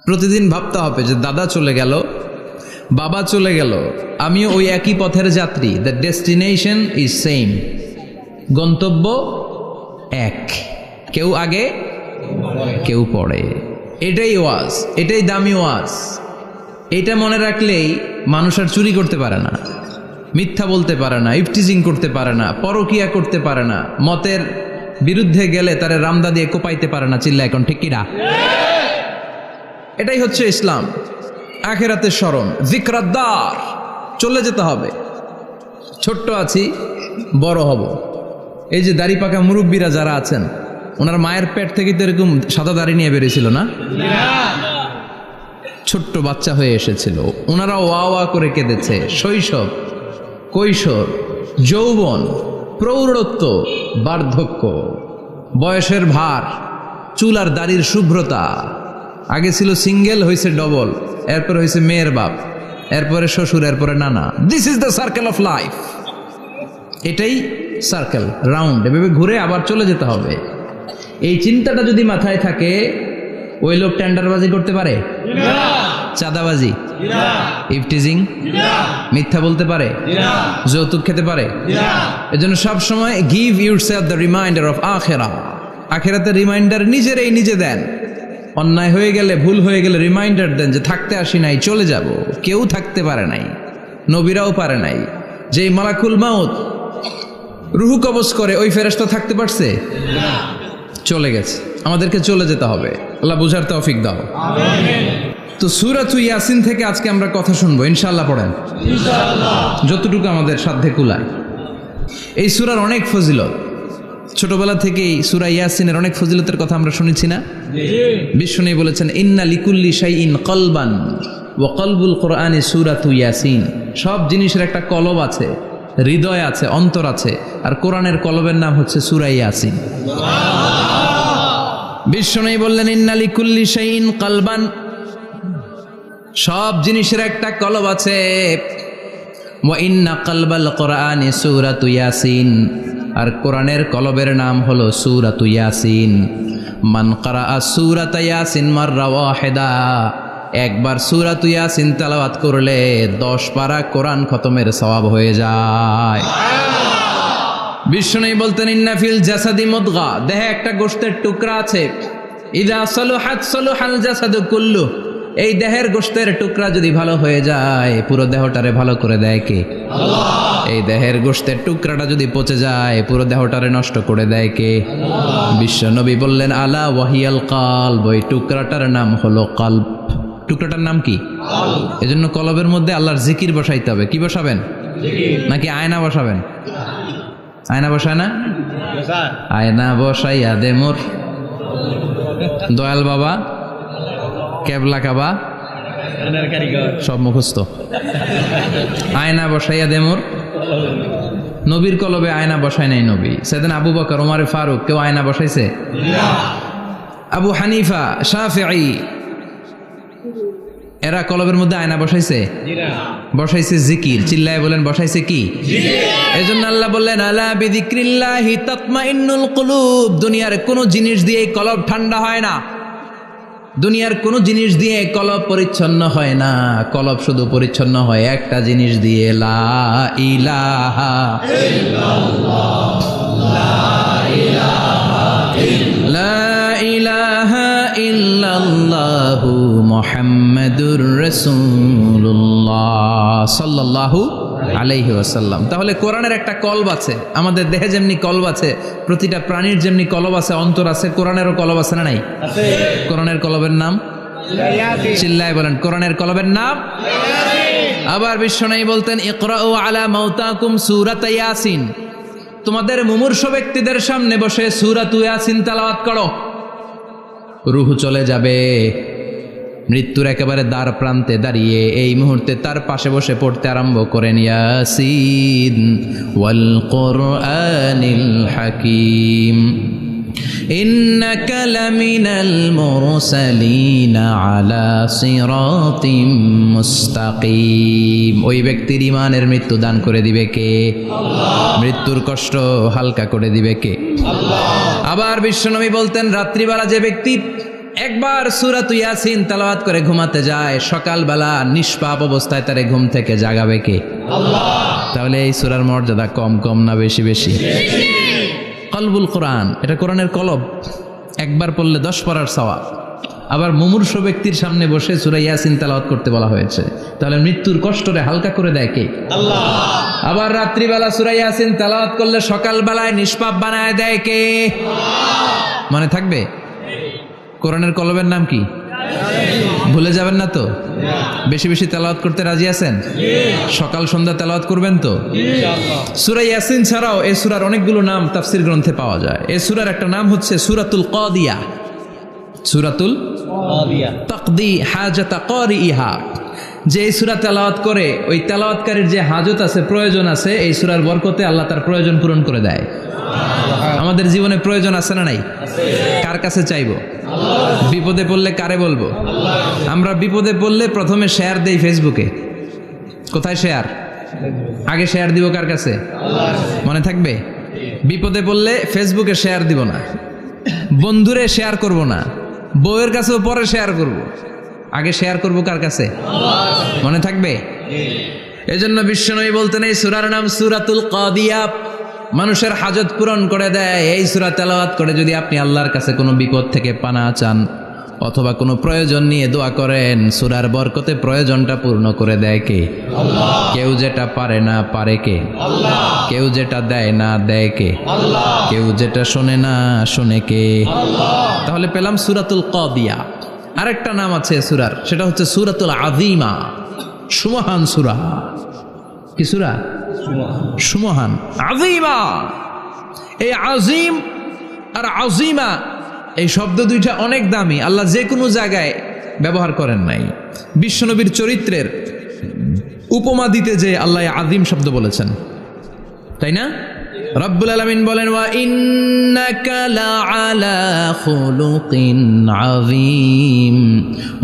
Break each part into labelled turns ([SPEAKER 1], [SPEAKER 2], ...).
[SPEAKER 1] প্রতিদিন ভাবতে হবে যে দাদা চলে গেল, বাবা চলে গেল, আমিও ওই একই পথের যাত্রী। দ্য ডেস্টিনেশন ইজ সেম, গন্তব্য এক, কেউ আগে কেউ পরে। এটাই ওয়াজ, এটাই দামি ওয়াজ। এটা মনে রাখলেই মানুষ আর চুরি করতে পারে না, মিথ্যা বলতে পারে না, ইফটিজিং করতে পারে না, পরকিয়া করতে পারে না, মতের বিরুদ্ধে গেলে তারে রামদা দিয়ে কোপাইতে পারে না। চিল্লা এখন ঠিক কিনা? এটাই হচ্ছে ইসলাম। আখিরাতের স্মরণ, যিকরাদ্দার, চলে যেতে হবে। ছোট্ট আছি, বড় হব। এই যে দাড়ি পাকা মুরব্বীরা যারা আছেন, ওনার মায়ের পেট থেকে তো এরকম সাদা দাড়ি নিয়ে বেরিয়েছিল না? ছোট্ট বাচ্চা হয়ে এসেছিল, ওনারা ওয়া ওয়া করে কেঁদেছে। শৈশব, কৈশোর, যৌবন, প্রৌঢ়ত্ব, বার্ধক্য, বয়সের ভার, চুল আর দাড়ির শুভ্রতা। আগে ছিল সিঙ্গেল, হয়েছে ডবল, এরপর হয়েছে মেয়ের বাপ, এরপরে শ্বশুর, এরপরে নানা। This is the circle of life. এটাই সার্কেল, রাউন্ড, এভাবে ঘুরে আবার চলে যেতে হবে। এই চিন্তাটা যদি মাথায় থাকে, ওই লোক টেন্ডারবাজি করতে পারে? চাঁদাবাজি, ইফটিজিং, মিথ্যা বলতে পারে? যৌতুক খেতে পারে? এজন্য সব সময় give yourself the reminder of আখিরা। আখিরাতের রিমাইন্ডার নিজেরাই নিজে দেন। অন্যায় হয়ে গেলে, ভুল হয়ে গেলে রিমাইন্ডার দেন যে থাকতে আসি নাই, চলে যাব। কেউ থাকতে পারে নাই, নবীরাও পারে নাই। যেই মালাকুল মাউত রুহু কবজ করে, ওই ফেরেশতা থাকতে পারছে? চলে গেছে। আমাদেরকে চলে যেতে হবে। আল্লাহ বুঝার তৌফিক দাও। তো সূরাতু ইয়াসিন থেকে আজকে আমরা কথা শুনবো, ইনশাআল্লাহ। পড়েন ইনশাআল্লাহ, যতটুকু আমাদের সাধ্যে কুলায়। এই সূরার অনেক ফজিলত, ছোটবেলা থেকেই সূরা ইয়াসিনের অনেক ফজিলতের কথা আমরা শুনেছি না? বিশ্বনবী বলেছেন, ইন্না লিকুল্লি শাইইন কলবান ওয়া কলবুল কোরআনি সূরাতু ইয়াসিন। সব জিনিসের একটা কলব আছে, হৃদয় আছে, অন্তর আছে, আর কোরআনের কলবের নাম হচ্ছে সূরা ইয়াসিন। বিশ্বনবী বললেন, ইন্না লিকুল্লি শাইইন কলবান, সব জিনিসের একটা কলব আছে। ওয়া ইন্না কলবাল কোরআনি সূরাতু ইয়াসিন, আর কোরআনের কলবের নাম হলো সূরাতু ইয়াসিন। মান ক্বারাআ সূরাতা ইয়াসিন মাররা ওয়াহিদা, একবার সূরাতু ইয়াসিন তেলাওয়াত করলে 10 পারা কোরআন খতমের সওয়াব হয়ে যায়। বিশ্বনবী বলতেন, ইন্না ফিল জাসাদি মুদগা, দেহে একটা গোশতের টুকরা আছে। ইযা সালুহাত সালুহাল জাসাদু কুল্লু, এই দেহের গোশতের টুকরা যদি ভালো হয়ে যায়, পুরো দেহটারে ভালো করে দেয় কে? আল্লাহ। এই দেহের গোশতের টুকরাটা যদি পচে যায়, পুরো দেহটারে নষ্ট করে দেয় কে? আল্লাহ। বিশ্বনবী বললেন, আলা ওয়াহিয়াল কলব, ওই টুকরাটার নাম হলো কলব। টুকরাটার নাম কি? কলব। এজন্য কলবের মধ্যে আল্লাহর জিকির বসাইতে হবে। কি বসাবেন? জিকির। নাকি আয়না বসাবেন? আয়না বসায় না? আয়না বসাইয়া দে মোর দয়াল বাবা, কেবলা কাবা, সব মুখস্থ। আয়না বসাইয়া দে মোর। নবীর কলবে আয়না বসায় নাই নবী। সেদিন আবু বকর, ওমর ফারুক, কেউ আয়না বসাইছে? আবু হানিফা, শাফিঈ, এরা কলবের মধ্যে আয়না বসাইছে? বসাইছে জিকির। চিল্লায় বলেন, বসাইছে কি? এজন্য আল্লাহ বললেন, আলা বিযিক্রিল্লাহি তাতমাইন্নুল কুলুব। দুনিয়ার কোন জিনিস দিয়ে কলব ঠান্ডা হয় না, দুনিয়ার কোন জিনিস দিয়ে কলব পরিচ্ছন্ন হয় না। কলব শুধু পরিচ্ছন্ন হয় একটা জিনিস দিয়ে, লা ইলাহা ইল্লাল্লাহ, লা ইলাহা ইল্লাল্লাহ, লা ইলাহা ইল্লাল্লাহু মুহাম্মাদুর রাসূলুল্লাহ সাল্লাল্লাহু আলাইহি ওয়াসাল্লাম। তাহলে কোরআনের একটা কলব আছে। আমাদের দেহে যেমনি কলব আছে, প্রতিটা প্রাণীর যেমনি কলব আছে, অন্তর আছে, কোরআনেরও কলব আছে না নাই? আছে। কোরআনের কলবের নাম? চিল্লায় বলেন, কোরআনের কলবের নাম ইয়াসিন। আবার বিশ্বনবী বলতেন, ইকরাউ আলা মাউতাকুম সূরাতা ইয়াসিন, তোমাদের মুমূর্ষু ব্যক্তিদের সামনে বসে সূরাতু ইয়াসিন তেলাওয়াত করো। রূহ চলে যাবে, মৃত্যুর একেবারে দ্বার প্রান্তে দাঁড়িয়ে এই মুহূর্তে তার পাশে বসে পড়তে আরম্ভ করেন, ইয়াসিন ওয়াল কুরআনিল হাকীম ইন্নাকা লামিনাল মুরসালিনা আলা সিরাতিম মুস্তাকিম। ওই ব্যক্তির ঈমানের মৃত্যু দান করে দিবে কে? আল্লাহ। মৃত্যুর কষ্ট হালকা করে দিবে কে? আল্লাহ। আবার বিশ্বনবী বলতেন, রাত্রিবেলা যে ব্যক্তি একবার সূরাত ইয়াসিন তেলাওয়াত করে ঘুমাতে যায়, সকালবেলা নিষ্পাপ অবস্থায় তারে ঘুম থেকে জাগাবে কে? আল্লাহ। তাহলে এই সূরার মর্যাদা কম কম না বেশি বেশি? কলবুল কোরআন, এটা কোরআনের কলব, একবার পড়লে 10 পড়ার সওয়াব। আবার মুমূর্ষু ব্যক্তির সামনে বসে সূরা ইয়াসিন তেলাওয়াত করতে বলা হয়েছে, তাহলে মৃত্যুর কষ্টরে হালকা করে দেয় কে? আল্লাহ। আবার রাত্রিবেলা সূরা ইয়াসিন তেলাওয়াত করলে সকালবেলায় নিষ্পাপ বানায় দেয় কে? আল্লাহ। মনে থাকবে? কোরআনের কলবের নাম কি? ভুলে যাবেন না তো? বেশি বেশি তেলাওয়াত করতে রাজি আছেন? সকাল সন্ধ্যা তেলাওয়াত করবেন তো? সূরা ইয়াসিন ছাড়াও এই সূরার অনেকগুলো নাম তাফসীর গ্রন্থে পাওয়া যায়। এই সূরার একটা নাম হচ্ছে সূরাতুল কাদিয়া। সূরাতুল কাদিয়া, তাকদি হাজাতা কারিইহা। যে এই সূরা তেলাওয়াত করে ওই তেলাওয়াতকারীর যে হাজত আছে, প্রয়োজন আছে, এই সূরার বরকতে আল্লাহ তার প্রয়োজন পূরণ করে দেয়। আমাদের জীবনে প্রয়োজন আছে না নাই? কার কাছে চাইবো? বিপদে পড়লে কারে বলবো? আমরা বিপদে পড়লে প্রথমে শেয়ার দেই ফেসবুকে। কোথায় শেয়ার? আগে শেয়ার দিব কার কাছে? মনে থাকবে? বিপদে পড়লে ফেসবুকে শেয়ার দিব না, বন্ধুরে শেয়ার করব না, বউয়ের কাছেও পরে শেয়ার করব, আগে শেয়ার করব কার কাছে? মনে থাকবে? এজন্য বিশ্বনবী বলতেন এই সূরার নাম সূরাতুল কাদিয়া, মানুষের হাজত পূরণ করে দেয়। এই সূরা তেলাওয়াত করে যদি আপনি আল্লাহর কাছে কোনো বিপদ থেকে পানা চান অথবা কোনো প্রয়োজন নিয়ে দোয়া করেন, সূরার বরকতে প্রয়োজনটা পূর্ণ করে দেয় কে? আল্লাহ। কেউ যেটা পারে না পারে কে? আল্লাহ। কেউ যেটা দেয় না দেয় কে? আল্লাহ। কেউ যেটা শোনে না শোনে কে? আল্লাহ। তাহলে পেলাম সূরাতুল কাদিয়া। আরেকটা নাম আছে সূরার, সেটা হচ্ছে সূরাতুল আযীমা, সুমহান সূরা। কি সূরা? সুমহান, আযীমা। এই আযীম আর আযীমা এই শব্দ দুইটা অনেক দামি, আল্লাহ যে কোনো জায়গায় ব্যবহার করেন নাই। বিশ্বনবীর চরিত্রের উপমা দিতে যে আল্লাহ আযীম শব্দ বলেছেন, তাই না? রব্বুল আলামিন বলেন ওয়া ইন্নাকা লাআলা খুলুকিন আযীম।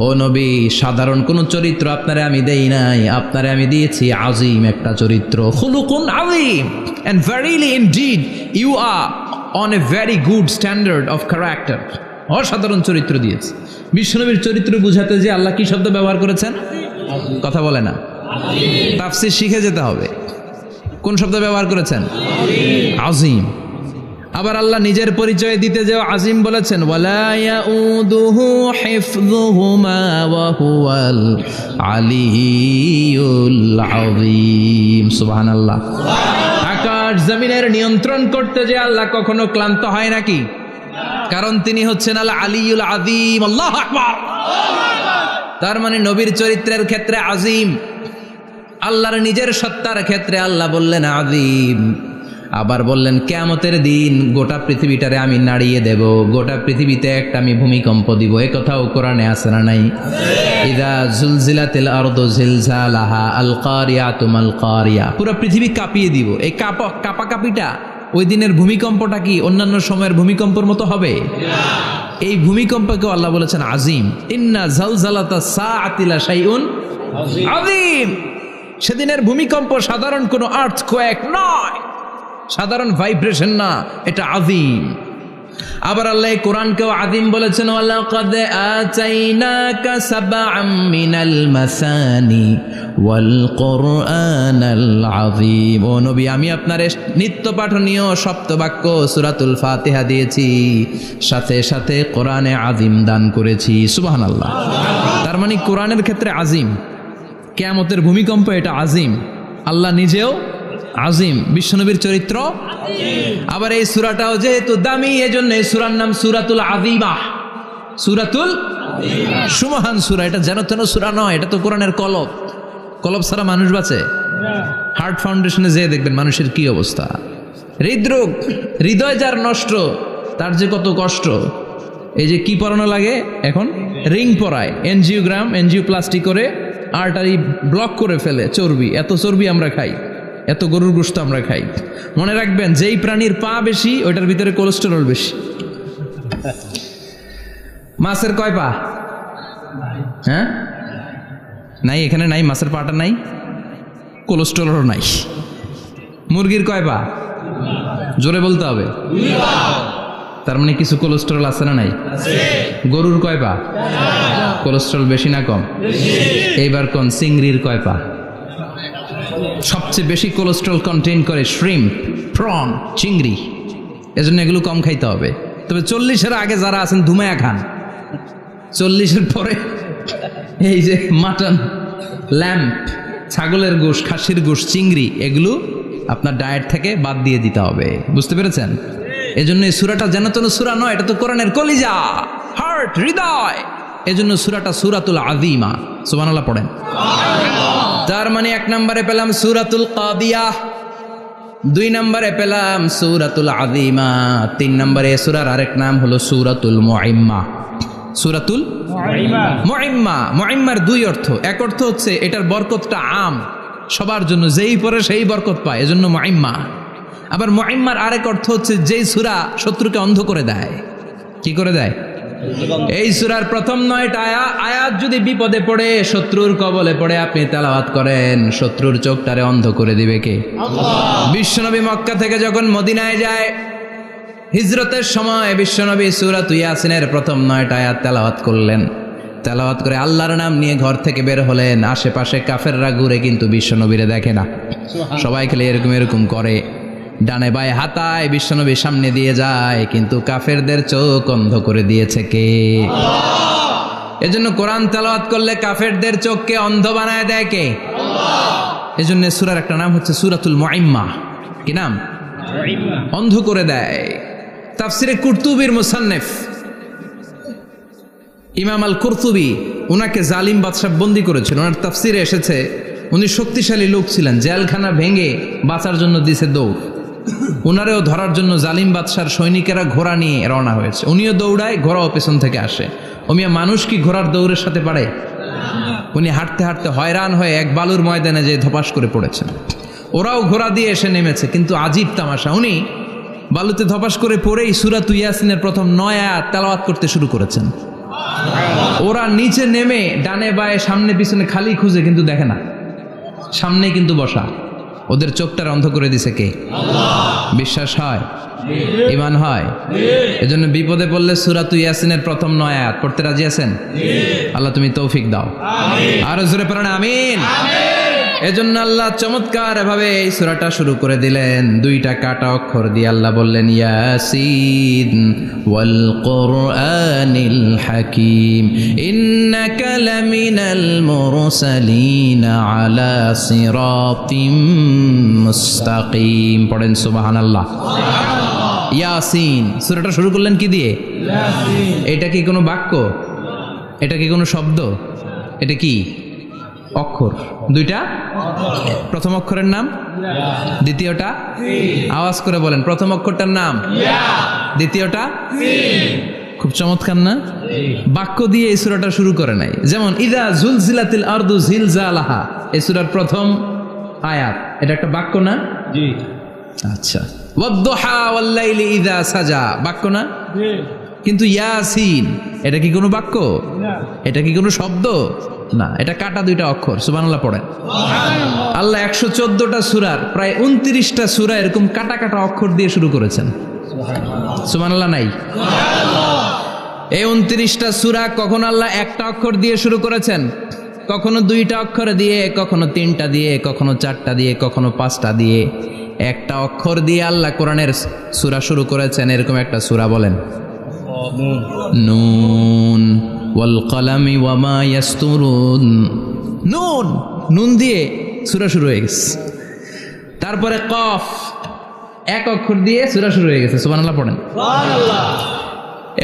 [SPEAKER 1] ও নবী, সাধারণ কোন চরিত্র আপনারে আমি দেই নাই, আপনারে আমি দিয়েছি আযীম একটা চরিত্র, খুলুকুন আযীম। And verily indeed you are on a very good standard of character. অসাধারণ চরিত্র দিয়েছে। বিশ্বনবীর চরিত্র বুঝাতে যে আল্লাহ কি শব্দ ব্যবহার করেছেন? কথা বলে না, তাফসীর শিখে যেতে হবে। কোন শব্দ ব্যবহার করেছেন? আযীম। আবার আল্লাহ নিজের পরিচয় দিতে যে আযীম বলেছেন, ওয়ালা ইয়াউদুহু হিফযুহুমা ওয়া হুয়াল আলিয়্যুল আযীম। সুবহানাল্লাহ। আকাশ জমিনের নিয়ন্ত্রণ করতে যে আল্লাহ কখনো ক্লান্ত হয় নাকি? কারণ তিনি হচ্ছেন আল আলিয়্যুল আযীম। আল্লাহু আকবার। তার মানে নবীর চরিত্রের ক্ষেত্রে আযীম, আল্লাহর নিজের সত্তার ক্ষেত্রে আল্লাহ বললেন আযীম। আবার বললেন কিয়ামতের দিন গোটা পৃথিবীটারে আমি নাড়িয়ে দেব, গোটা পৃথিবীতে একটা আমি ভূমিকম্প দিব। এই কথাও কোরআনে আছে না নাই? ইযা জুলজিলাতিল আরদু জিলজালাহা আল কারিয়াতু মাল কারিয়া। পুরো পৃথিবী কাঁপিয়ে দিব। এই কাঁপাকাঁপিটা ওই দিনের ভূমিকম্পটা কি অন্যান্য সময়ের ভূমিকম্পের মতো হবে? এই ভূমিকম্পকে আল্লাহ বলেছেন আযীম। ইন্না জালজালাতাস সাআতি লা শাইউন আযীম। সেদিনের ভূমিকম্প সাধারণ কোনো আর্থকোয়েক নয়, সাধারণ ভাইব্রেশন না, এটা আযীম। আবার আল্লাহ কোরআনকেও আযীম বলেছেন, ওয়ালাকাদ আতাইনাকা সাবআম মিনাল মাসানি ওয়াল কুরআনাল আযীম। ও নবী, আমি আপনার নিত্য পাঠনীয় সপ্তবাক্য সূরাতুল ফাতিহা দিয়েছি, সাথে সাথে কোরআনে আযীম দান করেছি। সুবহানাল্লাহ। তার মানে কোরআনের ক্ষেত্রে আযীম, কিয়ামতের ভূমিকম্প এটা আযীম, আল্লাহ নিজেও আযীম, বিশ্বনবীর চরিত্র আবার এই সূরাটাও যেহেতু দামি, এজন্য এই সূরার নাম সূরাতুল আযীমা, সূরাতুল সুমহান সূরা। এটা যেন তেন সূরা নয়, এটা তো কোরআনের কলব। কলব ছাড়া মানুষ বাঁচে? হার্ট ফাউন্ডেশনে যেয়ে দেখবেন মানুষের কি অবস্থা। হৃদরোগ, হৃদয় যার নষ্ট, তার যে কত কষ্ট। এই যে কি পরানো লাগে এখন? রিং পরায়, এনজিওগ্রাম, এনজিওপ্লাস্টি করে আর্টারি ব্লক করে ফেলে। চর্বি, এত চর্বি আমরা খাই, এত গরুর গোশত আমরা খাই। মনে রাখবেন, যেই প্রাণীর পা বেশি ওইটার ভিতরে কোলেস্টেরল বেশি। মাছের কয় পা? হ্যাঁ, নাই, এখানে নাই, মাছের পাটা নাই, কোলেস্টেরলও নাই। মুরগির কয় পা? জোরে বলতে হবে। তার মানে কিছু কোলেস্টেরল আছে না নাই? গরুর কয় পা? কোলেস্টেরল বেশি না কম? এইবার কোন চিংড়ির কয় পা? সবচেয়ে বেশি কোলেস্টেরল কন্টেইন করে শ্রিম্প, প্রন, চিংড়ি। এজন্য এগুলো কম খাইতে হবে। তবে 40-এর আগে যারা আছেন ধুমায়া খান, 40-এর পরে এই যে মাটন, ল্যাম্প, ছাগলের গোশ, খাসির গোশ, চিংড়ি, এগুলো আপনার ডায়েট থেকে বাদ দিয়ে দিতে হবে। বুঝতে পেরেছেন? এজন্য এই সূরাটা যেন তেন সূরা নয়, এটা তো কোরআনের কলিজা, হার্ট, হৃদয়। এজন্য সূরাটা সূরাতুল আযীমা। সুবহানাল্লাহ পড়েন। তার মানে 1 নম্বরে পেলাম সূরাতুল কাদিয়াহ, 2 নম্বরে পেলাম সূরাতুল আযীমা, 3 নম্বরে সূরার আরেক নাম হলো সূরাতুল মুইম্মা। সূরাতুল মুইম্মা। মুইম্মার 2 অর্থ। এক অর্থ হচ্ছে এটার বরকতটা আম, সবার জন্য, যেই পড়ে সেই বরকত পায়, এজন্য মুইম্মা। আবার মুইম্মার আরেক অর্থ হচ্ছে যেই সূরা শত্রুকে অন্ধ করে দেয়। কি করে দেয়? এই সূরার প্রথম 9টা আয়াত যদি বিপদে পড়ে, শত্রুর কবলে পড়ে আপনি তেলাওয়াত করেন, শত্রুর চোখটারে অন্ধ করে দিবে কে? আল্লাহ। বিশ্বনবী মক্কা থেকে যখন মদিনায় যায়, হিজরতের সময় বিশ্বনবী সূরাত ইয়াসিনের প্রথম 9টা আয়াত তেলাওয়াত করলেন। তেলাওয়াত করে আল্লাহর নাম নিয়ে ঘর থেকে বের হলেন। আশেপাশে কাফেররা ঘুরে কিন্তু বিশ্বনবীরে দেখে না, সবাই খেলে এরকম এরকম করে, ডানে বায়ে হাতায় বিশ্বনবীর সামনে দিয়ে যায়, কিন্তু কাফেরদের চোখ অন্ধ করে দিয়েছে কে? আল্লাহ। এজন্য কোরআন তেলাওয়াত করলে কাফেরদের চোখকে অন্ধ বানায় দেয় কে? আল্লাহ। এজন্য সূরার একটা নাম হচ্ছে সূরাতুল মুইম্মা। কি নাম? অন্ধ করে দেয়। তাফসিরে কুরতুবির মুসান্নিফ ইমাম আল কুরতুবি, উনাকে জালিম বাদশা বন্দী করেছিল। ওনার তাফসিরে এসেছে উনি শক্তিশালী লোক ছিলেন, জেলখানা ভেঙে বাঁচার জন্য দিছে দৌড়। উনারেও ধরার জন্য জালিম বাদশার সৈনিকেরা ঘোড়া নিয়ে রওনা হয়েছে। উনিও দৌড়ায়, ঘোড়াও পেছন থেকে আসে। ওমিয়া মানুষ কি ঘোড়ার দৌড়ের সাথে পারে? উনি হাঁটতে হাঁটতে হয়রান হয়ে এক বালুর ময়দানে যে ধপাস করে পড়েছেন। ওরাও ঘোড়া দিয়ে এসে নেমেছে, কিন্তু আজীব তামাশা, উনি বালুতে ধপাস করে পড়েই সূরাত ইয়াসিনের প্রথম 9 আয়াত তেলাওয়াত করতে শুরু করেছেন। ওরা নিচে নেমে ডানে বায়ে সামনে পিছনে খালি খুঁজে, কিন্তু দেখে না, সামনে কিন্তু বসা। ওদের চোখটার অন্ধ করে দিছে কে? আল্লাহ। বিশ্বাস হয়? ঈমান হয়? এজন্য বিপদে পড়লে সূরাত ইয়াসিনের প্রথম 9 আয়াত পড়তে রাজি আছেন? আল্লাহ তুমি তৌফিক দাও। আমিন। আর জোরে পড়েন আমিন। এজন্য আল্লাহ চমৎকার ভাবে এই সূরাটা শুরু করে দিলেন। 2টা কাটা অক্ষর দিয়ে আল্লাহ বললেন ইয়াসিন ওয়াল কুরআনিল হাকীম ইন্নাকা লামিনাল মুরসালিন আলা সিরাতিম মুস্তাকিম। পড়েন সুবহানাল্লাহ। ইয়াসিন। সূরাটা শুরু করলেন কি দিয়ে? ইয়াসিন। এটা কি কোনো বাক্য? এটা কি কোনো শব্দ? এটা কি অক্ষর? 2টা। প্রথম অক্ষরের নাম, দ্বিতীয়টা আওয়াজ করে বলেন, প্রথম অক্ষরটার নাম, দ্বিতীয়টা। খুব চমৎকার না? বাক্য দিয়ে এই সূরাটা শুরু করে নাই। যেমন ইযা জুলজিলাতিল আরদু জিলজালাহা, এই সূরার প্রথম আয়াত, এটা একটা বাক্য না? জি। আচ্ছা। ওয়াদ-দুহা ওয়াল-লাইলি ইযা সাজা, বাক্য না? জি। কিন্তু ইয়াসিন, এটা কি কোনো বাক্য? না। এটা কি কোনো শব্দ? না, এটা কাটা 2টা অক্ষর। সুবহানাল্লাহ পড়েন। আল্লাহ 114টা সূরার প্রায় 29টা সূরা এরকম কাটা কাটা অক্ষর দিয়ে শুরু করেছেন। সুবহানাল্লাহ নাই? এই 29টা সূরা কখনো আল্লাহ একটা অক্ষর দিয়ে শুরু করেছেন, কখনো 2টা অক্ষর দিয়ে, কখনো 3টা দিয়ে, কখনো 4টা দিয়ে, কখনো 5টা দিয়ে। একটা অক্ষর দিয়ে আল্লাহ কোরআনের সূরা শুরু করেছেন। এরকম একটা সূরা বলেন। নুন ওয়াল কলামি ওয়ামা ইয়াসতুরুন। নুন, নুন দিয়ে সূরা শুরু হয়ে গেছে। তারপরে কফ, এক অক্ষর দিয়ে সূরা শুরু হয়ে গেছে। সুবহানাল্লাহ পড়েন। সুবহানাল্লাহ।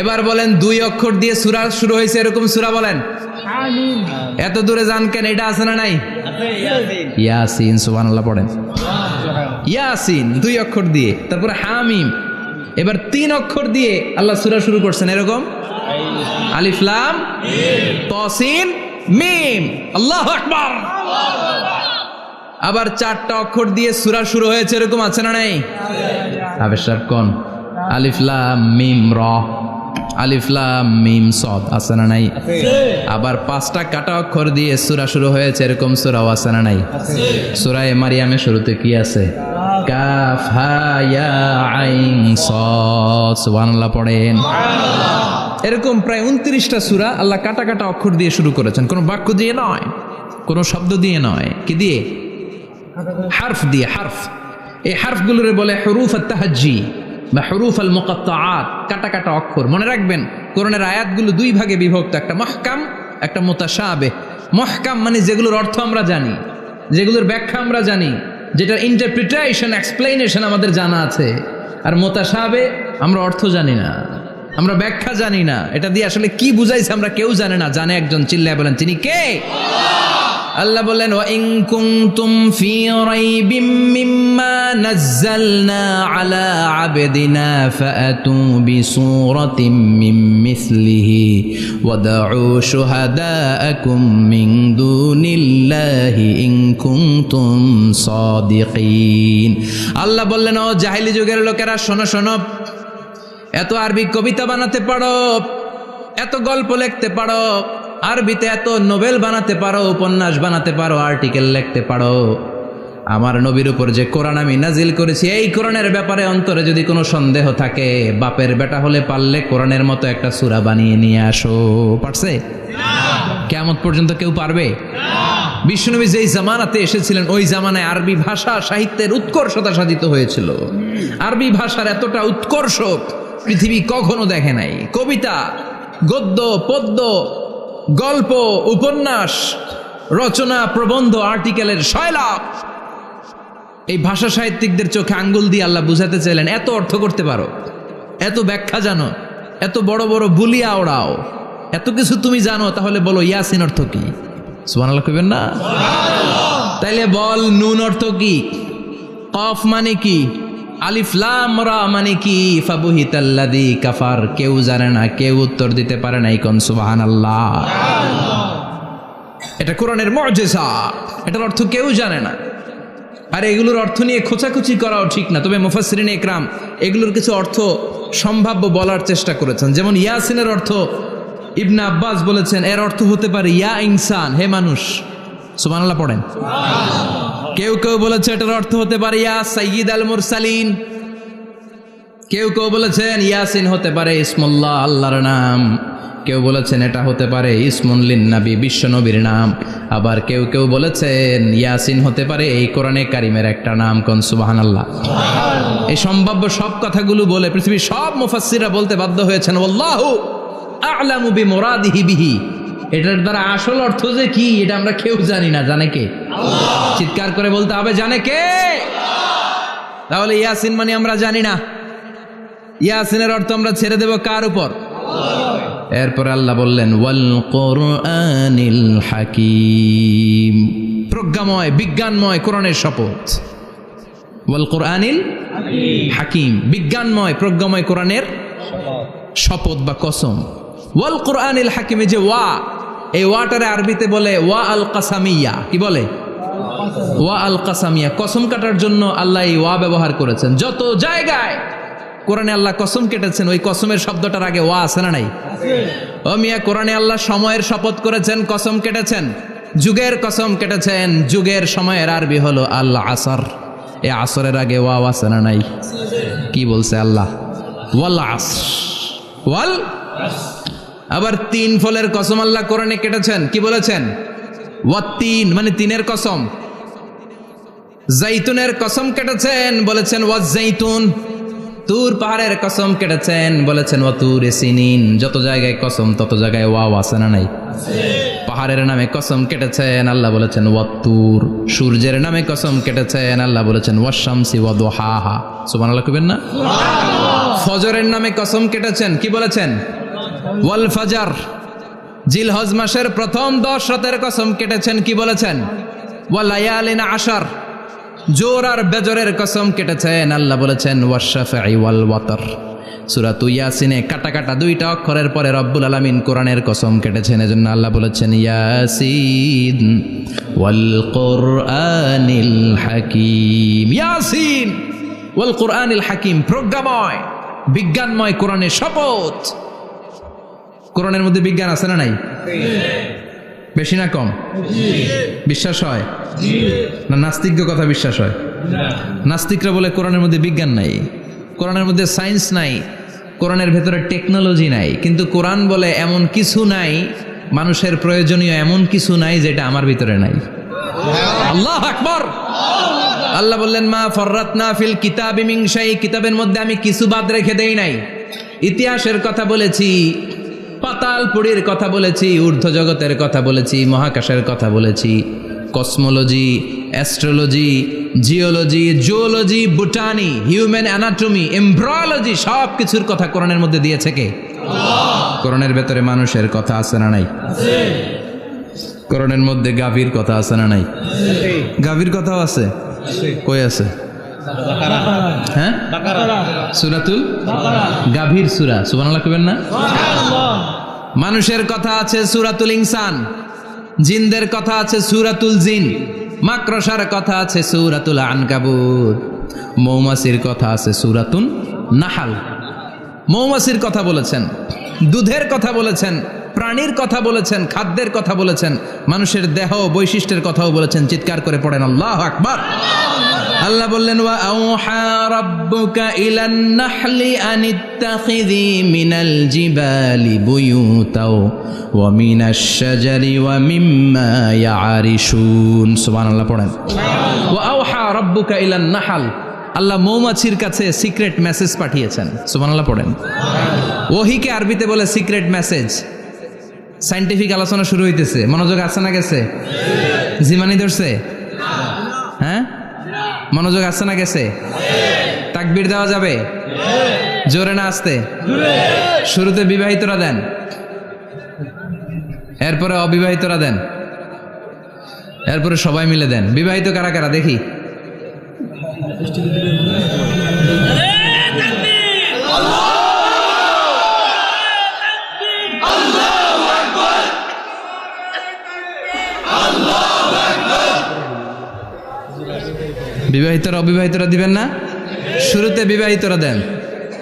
[SPEAKER 1] এবার বলেন 2 অক্ষর দিয়ে সূরা শুরু হয়েছে এরকম সূরা বলেন। আমিন। এত দূরে যান কেন? এটা আছে না নাই? আছে। ইয়াসিন। ইয়াসিন। সুবহানাল্লাহ পড়েন। ইয়াসিন 2 অক্ষর দিয়ে। তারপরে হামিম। এবার 3 অক্ষর দিয়ে আল্লাহ সূরা শুরু করছেন এরকম। আলিফ লাম মিম তাসিন মিম। আল্লাহু আকবার। আবার 4টা অক্ষর দিয়ে সূরা শুরু হয়েছে এরকম আছে না নাই? আবেশার কোন? আলিফ লাম মিম র, আলিফ লাম মিম সদ আছে না নাই? আবার 5টা কাটা অক্ষর দিয়ে সূরা শুরু হয়েছে এরকম সূরাও আছে না নাই? সূরা মারিয়ামের শুরুতে কি আছে? কাফ হা ইয়া আইন সাদ। সুবহানাল্লাহ পড়েন। এরকম প্রায় 29টা সূরা আল্লাহ কাটা কাটা অক্ষর দিয়ে শুরু করেছেন, কোনো বাক্য দিয়ে নয়, কোনো শব্দ দিয়ে নয়, কি দিয়ে? হারফ দিয়ে। হারফ, এই হারফগুলোরে বলে হুরুফ আত-তাহাজ্জি বা হুরুফ আল মুকাত্তাআত, কাটা কাটা অক্ষর। মনে রাখবেন কোরআনের আয়াতগুলো দুই ভাগে বিভক্ত, একটা মুহকাম, একটা মুতাশাবিহ। মুহকাম মানে যেগুলোর অর্থ আমরা জানি, যেগুলোর ব্যাখ্যা আমরা জানি, যেটার ইন্টারপ্রিটেশন এক্সপ্লেনেশন আমাদের জানা আছে। আর মুতাশাবিহ আমরা অর্থ জানি না, আমরা ব্যাখ্যা জানি না, এটা দিয়ে আসলে কি বুঝাইছে আমরা কেউ জানে না। জানে একজন, চিল্লায় বলেন তিনি কে? আল্লাহ বললেন ওয়া ইন কুনতুম ফি রাইবিম মিম্মা নাযালনা আলা আবদিনা ফাআতু বিসূরাতিন মিন মিসলিহি ওয়াদউ শুহাদাআকুম মিন দুনিল্লাহি ইন কুনতুম সাদিকিন। আল্লাহ বললেন ও জাহেলি যুগের লোকেরা, শোনো শোনো, এত আরবি কবিতা বানাতে পারো, এত গল্প লিখতে পারো, আরবিতে এত নোবেল বানাতে পারো, উপন্যাস বানাতে পারো, আর্টিকেল লিখতে পারো, আমার নবীর উপর যে কোরআন আমি নাজিল করেছি এই কোরআনের ব্যাপারে অন্তরে যদি কোনো সন্দেহ থাকে, বাপের বেটা হলে পারলে কোরআনের মতো একটা সূরা বানিয়ে নিয়ে আসো। পারছে? কিয়ামত পর্যন্ত কেউ পারবে? বিশ্বনবী যেই জামানাতে এসেছিলেন ওই জামানায় আরবি ভাষা সাহিত্যের উৎকর্ষতা সাধিত হয়েছিল। আরবি ভাষার এতটা উৎকর্ষ পৃথিবী কখনো দেখে নাই। কবিতা, গদ্য, পদ্য, গল্প, উপন্যাস, রচনা, প্রবন্ধ, আর্টিকেলের শয়লাভ। এই ভাষা সাহিত্যিকদের চোখে আঙ্গুল দিয়ে আল্লাহ বুঝাতে চাইলেন এত অর্থ করতে পারো, এত ব্যাখ্যা জানো, এত বড় বড় বুলিয়া ওড়াও, এত কিছু তুমি জানো, তাহলে বলো ইয়াসিন অর্থ কি? সুবহানাল্লাহ কইবেন না? তাইলে বল নুন অর্থ কি? কফ মানে কি? আলিফ লাম রা মানে কি? ফাবুহিতাল্লাযী কাফার। কেউ জানে না, কেউ উত্তর দিতে পারে না। কোন সুবহানাল্লাহ। এটা কোরআনের মুজিজা, এটার অর্থ কেউ জানে না। আর এগুলোর অর্থ নিয়ে খোঁচাখুচি করাও ঠিক না। তবে মুফাসসিরিনে ইকরাম এগুলোর কিছু অর্থ সম্ভাব্য বলার চেষ্টা করেছেন। যেমন ইয়াসিনের অর্থ ইবনে আব্বাস বলেছেন এর অর্থ হতে পারে ইয়া ইনসান, হে মানুষ। সুবহানাল্লাহ পড়েন। কেউ কেউ বলেছে এটার অর্থ হতে পারে ইয়া সাইয়্যিদ আল মুরসালিন। কেউ কেউ বলেছেন ইয়াসিন হতে পারে ইসমুল্লাহ, আল্লাহর নাম। কেউ বলেছেন এটা হতে পারে ইসমুন লিন নবী, বিশ্ব নবীর নাম। আবার কেউ কেউ বলেছেন ইয়াসিন হতে পারে এই কোরআনে কারিমের একটা নাম। কোন সুবহানাল্লাহ। এই সম্ভাব্য সব কথাগুলো বলে পৃথিবীর সব মুফাসসিররা বলতে বাধ্য হয়েছেন আল্লাহু আ'লামু বিমুরাদিহি বিহি। এটার দ্বারা আসল অর্থ যে কি এটা আমরা কেউ জানি না। জানে কে? আল্লাহ। চিৎকার করে বলতে হবে জানে কে? তাহলে ইয়াসিন মানে আমরা জানি না। ইয়াসিনের অর্থ আমরা ছেড়ে দেব কার উপর? আল্লাহ। এরপর আল্লাহ বললেন ওয়াল কুরআনিল হাকীম, প্রজ্ঞাময় বিজ্ঞানময় কোরআনের শপথ। ওয়াল কুরআনিল হাকীম, বিজ্ঞানময় প্রজ্ঞাময় কোরআনের শপথ বা কসম। ওয়াল কুরআনিল হাকিমে যে ওয়া, এই ওয়াটারে আরবিতে বলে ওয়া আল কাসামিয়া। কি বলে? ওয়া আল কাসামিয়া। কসম কাটার জন্য আল্লাহ এই ওয়া ব্যবহার করেছেন। যত জায়গায় কোরআনে আল্লাহ কসম কেটেছেন ওই কসমের শব্দটার আগে ওয়া আছে না নাই? ও মিয়া, কোরআনে আল্লাহ সময়ের শপথ করেছেন, কসম কেটেছেন, যুগের কসম কেটেছেন। যুগের সময়ের আরবি হলো আল আসর। এই আসরের আগে ওয়া আছে না নাই? কি বলছে আল্লাহ? ওয়াল আসর, ওয়াল। আবার তিন ফলের কসম আল্লাহ কোরআনে কেটেছেন। কি বলেছেন? ওয়াত্তিন মানে তিনের কসম। জাইতুনের কসম কেটেছেন, বলেছেন ওয়াজ্জাইতুন। তুর পাহাড়ের কসম কেটেছেন, বলেছেন ওয়াতুরে সিনিন। যত জায়গায় কসম তত জায়গায় ওয়াও আছে না নাই? পাহাড়ের নামে কসম কেটেছেন, আল্লাহ বলেছেন ওয়াতুর। সূর্যের নামে কসম কেটেছেন, আল্লাহ বলেছেন ওয়াশ-শামসি ওয়াদুহাহা। সুবহানাল্লাহ কইবেন না? ফজরের নামে কসম কেটেছেন, কি বলেছেন? ওয়াল ফাজর। জিলহজ মাসের প্রথম 10 রাতের কসম কেটেছেন, কি বলেছেন? ওয়াল লায়ালিন আশর। জোর আর বেজরের কসম কেটেছেন, আল্লাহ বলেছেন ওয়াশ-শাফঈ ওয়াল ওয়াতর। সূরা ইয়াসিনে কাটা কাটা 2টা অক্ষরের পরে রব্বুল আলামিন কোরআনের কসম কেটেছেন। এজন্য আল্লাহ বলেছেন ইয়াসিন ওয়াল কুরআনিল হাকীম। ইয়াসিন ওয়াল কুরআনিল হাকীম, প্রজ্ঞাময় বিজ্ঞানময় কোরআনের শপথ। কোরআনের মধ্যে বিজ্ঞান আছে না নাই? বেশি না কম? বিশ্বাস হয় না নাস্তিক্য কথা বিশ্বাস হয়? নাস্তিকরা বলে কোরআনের মধ্যে বিজ্ঞান নাই, কোরআনের মধ্যে সায়েন্স নাই, কোরআনের ভেতরে টেকনোলজি নাই। কিন্তু কোরআন বলে এমন কিছু নাই, মানুষের প্রয়োজনীয় এমন কিছু নাই যেটা আমার ভিতরে নাই। আল্লাহু আকবার। আল্লাহ বললেন মা ফররাতনা ফিল কিতাবি মিন শাই, কিতাবের মধ্যে আমি কিছু বাদ রেখে দেই নাই। ইতিহাসের কথা বলেছি, পাতালপুরীর কথা বলেছি, ঊর্ধ্ব জগতের কথা বলেছি, মহাকাশের কথা বলেছি, cosmology, astrology, geology, zoology, botany, human anatomy, embryology, সব কিছুর কথা কোরআনের মধ্যে দিয়েছে কে? কোরআনের ভেতরে মানুষের কথা আছে না নাই? কোরআনের মধ্যে গাভীর কথা আছে না নাই? গাভীর কথাও আছে। কই আছে? হ্যাঁ, সূরাতুল গাভীর সূরা। সুবহানাল্লাহ কইবেন না? মানুষের কথা আছে সূরাতুল ইনসান, জিনদের কথা আছে সূরাতুল জিন, মাকড়সার কথা আছে সূরাতুল আনকাবুত, মৌমাছির কথা আছে সূরাতুন নাহাল। মৌমাছির কথা বলেছেন, দুধের কথা বলেছেন, প্রাণীর কথা বলেছেন, খাদ্যের কথা বলেছেন, মানুষের দেহ বৈশিষ্ট্যের কথাও বলেছেন। চিৎকার করে পড়েন আল্লাহু আকবার। আল্লাহ বললেন ওয়া আওহা রাব্বুকা ইলান নাহলি আনিত্তাখিযি মিনাল জিবালি বুয়ুতাও ওয়া মিনাশ শাজারি ওয়া মিম্মা ইয়ারিশুন। সুবহানাল্লাহ পড়েন। ওয়া আওহা রাব্বুকা ইলান নাহল, আল্লাহ মৌমাছির কাছে সিক্রেট মেসেজ পাঠিয়েছেন। সুবহানাল্লাহ পড়েন। ওহীকে আরবিতে বলে সিক্রেট মেসেজ। সায়েন্টিফিক আলোচনা শুরু হইতেছে, মনোযোগ আছে না গেছে? জিমানি ধরছে? হ্যাঁ, মনোযোগ আছে না গেছে? তাকবীর দেওয়া যাবে? জোরে না আসতে? শুরুতে বিবাহিতরা দেন, এরপরে অবিবাহিতরা দেন, এরপরে সবাই মিলে দেন। বিবাহিত কারা কারা দেখি? বিবাহিতরা অবিবাহিতরা দিবেন না? শুরুতে বিবাহিতরা দেন,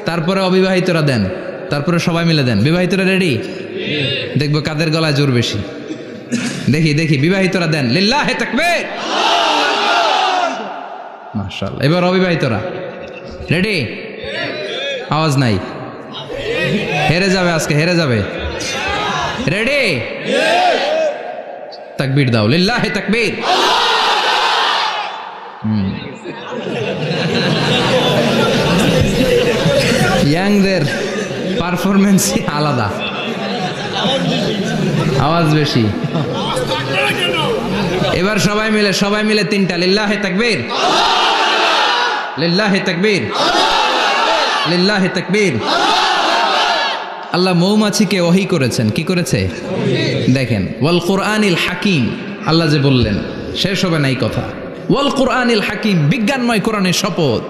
[SPEAKER 1] তারপরে অবিবাহিতরা দেন, তারপরে সবাই মিলে দেন। বিবাহিতরা রেডি? দেখবো কাদের গলায় জোর বেশি। দেখি দেখি, বিবাহিতরা দেন। লিল্লাহি তাকবীর। মাশাআল্লাহ। এবার অবিবাহিতরা রেডি? আওয়াজ নাই, হেরে যাবে আজকে, হেরে যাবে। রেডি? তাকবীর দাও। লিল্লাহি তাকবীর। ইয়াংদের পারফরমেন্স আলাদা, আওয়াজ বেশি। এবার সবাই মিলে তিনটা। লিল্লাহি তাকবীর, লিল্লাহি তাকবীর, লিল্লাহি তাকবীর। আল্লাহ মৌমাছিকে ওহী করেছেন। কি করেছে দেখেন। ওয়াল কুরআনিল হাকিম, আল্লাহ যে বললেন শেষ হবে না এই কথা। ওয়াল কুরআনিল হাকিম, বিজ্ঞানময় কোরআনের শপথ,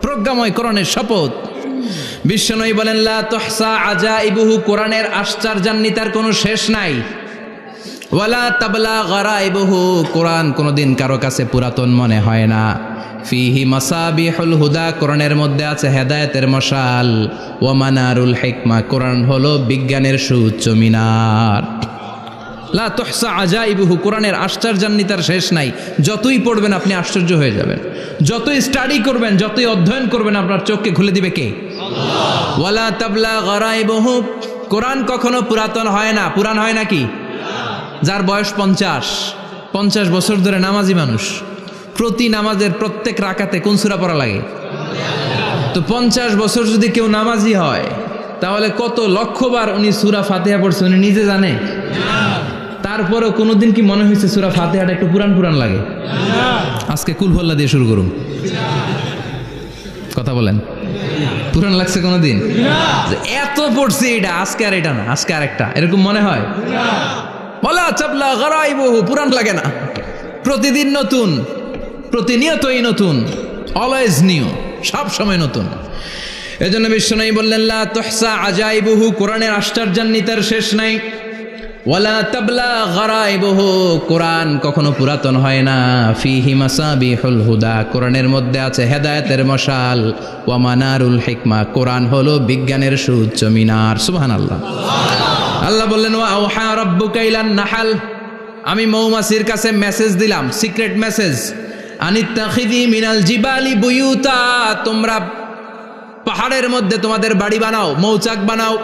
[SPEAKER 1] প্রজ্ঞাময় কোরআনের শপথ। বিশ্বনবী বলেন লা তুহসা আজাইবুহু, কোরআনের আশ্চর্যান্বিতার কোনো শেষ নাই। ওয়ালা তাবলা গারাইবুহু, কোরআন কোনোদিন কারো কাছে পুরাতন মনে হয় না। ফিহি মাসাবিহুল হুদা, কোরআনের মধ্যে আছে হেদায়েতের মশাল। ওয়া মানারুল হিকমা, কোরআন হলো বিজ্ঞানের সুউচ্চ মিনার। লা তুহসা আজাইবুহু, কোরআনের আশ্চর্যান্বিতার শেষ নাই। যতই পড়বেন আপনি আশ্চর্য হয়ে যাবেন, যতই স্টাডি করবেন, যতই অধ্যয়ন করবেন, আপনার চোখকে খুলে দিবে কে? আল্লাহ। ওয়ালা তাবলা গারাইবুহু, কোরআন কখনো পুরাতন হয় না। পুরান হয় নাকি? যার বয়স 50 বছর ধরে নামাজি মানুষ, প্রতি নামাজের প্রত্যেক রাকাতে কোন সূরা পড়া লাগে? তো 50 বছর যদি কেউ নামাজি হয়, তাহলে কত লক্ষবার উনি সূরা ফাতিহা পড়ছে উনি নিজে জানে? তারপরেও কোনোদিন কি মনে হয়েছে সূরা ফাতিহাটা একটু পুরান পুরান লাগে? আজকে কুল হল্লা দিয়ে শুরু করুন। কথা বলেন, পুরান লাগছে কোনোদিন? এত পড়ছি এটা, আজকে আর এটা না, আজকে আর একটা, এরকম মনে হয়? বলা চাপলা গারাইবহু, পুরান লাগে না। প্রতিদিন নতুন, প্রতিনিয়তই নতুন, অলওয়েজ নিউ, সব সময় নতুন। এজন্য বিশ্বনবী বললেন লা তুহসা আজাইবুহু, কোরআনের আশ্চর্যান্বিতার শেষ নাই। ওয়ালা তাবলা গারাইবুহু, কোরআন কখনো পুরাতন হয় না। ফিহি মাসাবিহুল হুদা, কোরআনের মধ্যে আছে হেদায়েতের মশাল। ওয়া মানারুল হিকমা, কোরআন হলো বিজ্ঞানের সুউচ্চ মিনার। সুবহানাল্লাহ। আল্লাহ বললেন ওয়া আওহা রাব্বুকা ইলান নাহাল, আমি মৌমাছির কাছে মেসেজ দিলাম, সিক্রেট মেসেজ। আনিত্তাখিযি মিনাল জিবালি বুয়ুতা, তোমরা পাহাড়ের মধ্যে তোমাদের বাড়ি বানাও, মৌচাক বানাও।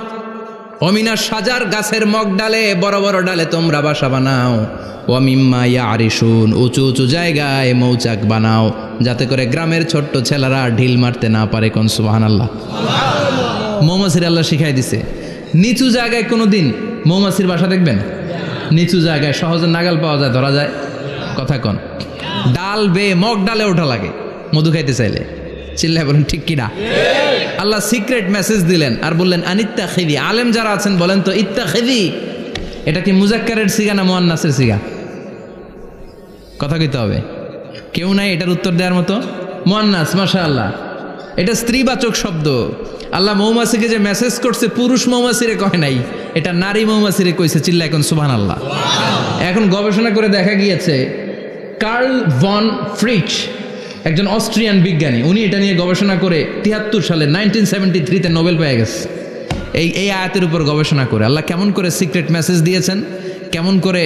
[SPEAKER 1] অমিনাস সাজার, গাছের মগ ডালে, বড় বড় ডালে তোমরা বাসা বানাও। ওয়া মিম্মা ইয়ারিশুন, উঁচু উঁচু জায়গায় মৌচাক বানাও, যাতে করে গ্রামের ছোট্ট ছেলেরা ঢিল মারতে না পারে। কোন সুবহানাল্লাহ। মৌমাছির আল্লাহ শিখাই দিছে। নিচু জায়গায় কোনোদিন মৌমাছির বাসা দেখবেন? নিচু জায়গায় সহজে নাগাল পাওয়া যায়, ধরা যায়। কথা কন। ডাল বে মগ ডালে ওঠা লাগে মধু খাইতে চাইলে। চিল্লায় বলেন ঠিক কিনা? আল্লাহ সিক্রেট মেসেজ দিলেন আর বললেন আনিত্তাখিযি। আলেম যারা আছেন বলেন তো, ইত্তাখিযি এটা কি মুজাক্কারের সিগা না মুয়ান্নাসের সিগা? কথা কইতে হবে। কেউ নাই এটার উত্তর দেওয়ার মতো? মুয়ান্নাস। মাশাআল্লাহ, এটা স্ত্রীবাচক শব্দ। আল্লাহ মৌমাছিকে যে মেসেজ করছে পুরুষ মৌমাছিরে কয় নাই, এটা নারী মৌমাছিরে কইছে। চিল্লা এখন সুবহানাল্লাহ। এখন গবেষণা করে দেখা গিয়েছে কার্ল ভন ফ্রিচ, একজন অস্ট্রিয়ান বিজ্ঞানী, উনি এটা নিয়ে গবেষণা করে 73 সালে 1973-তে নোবেল পেয়ে গেছে। এই আয়াতের উপর গবেষণা করে আল্লাহ কেমন করে সিক্রেট মেসেজ দিয়েছেন, কেমন করে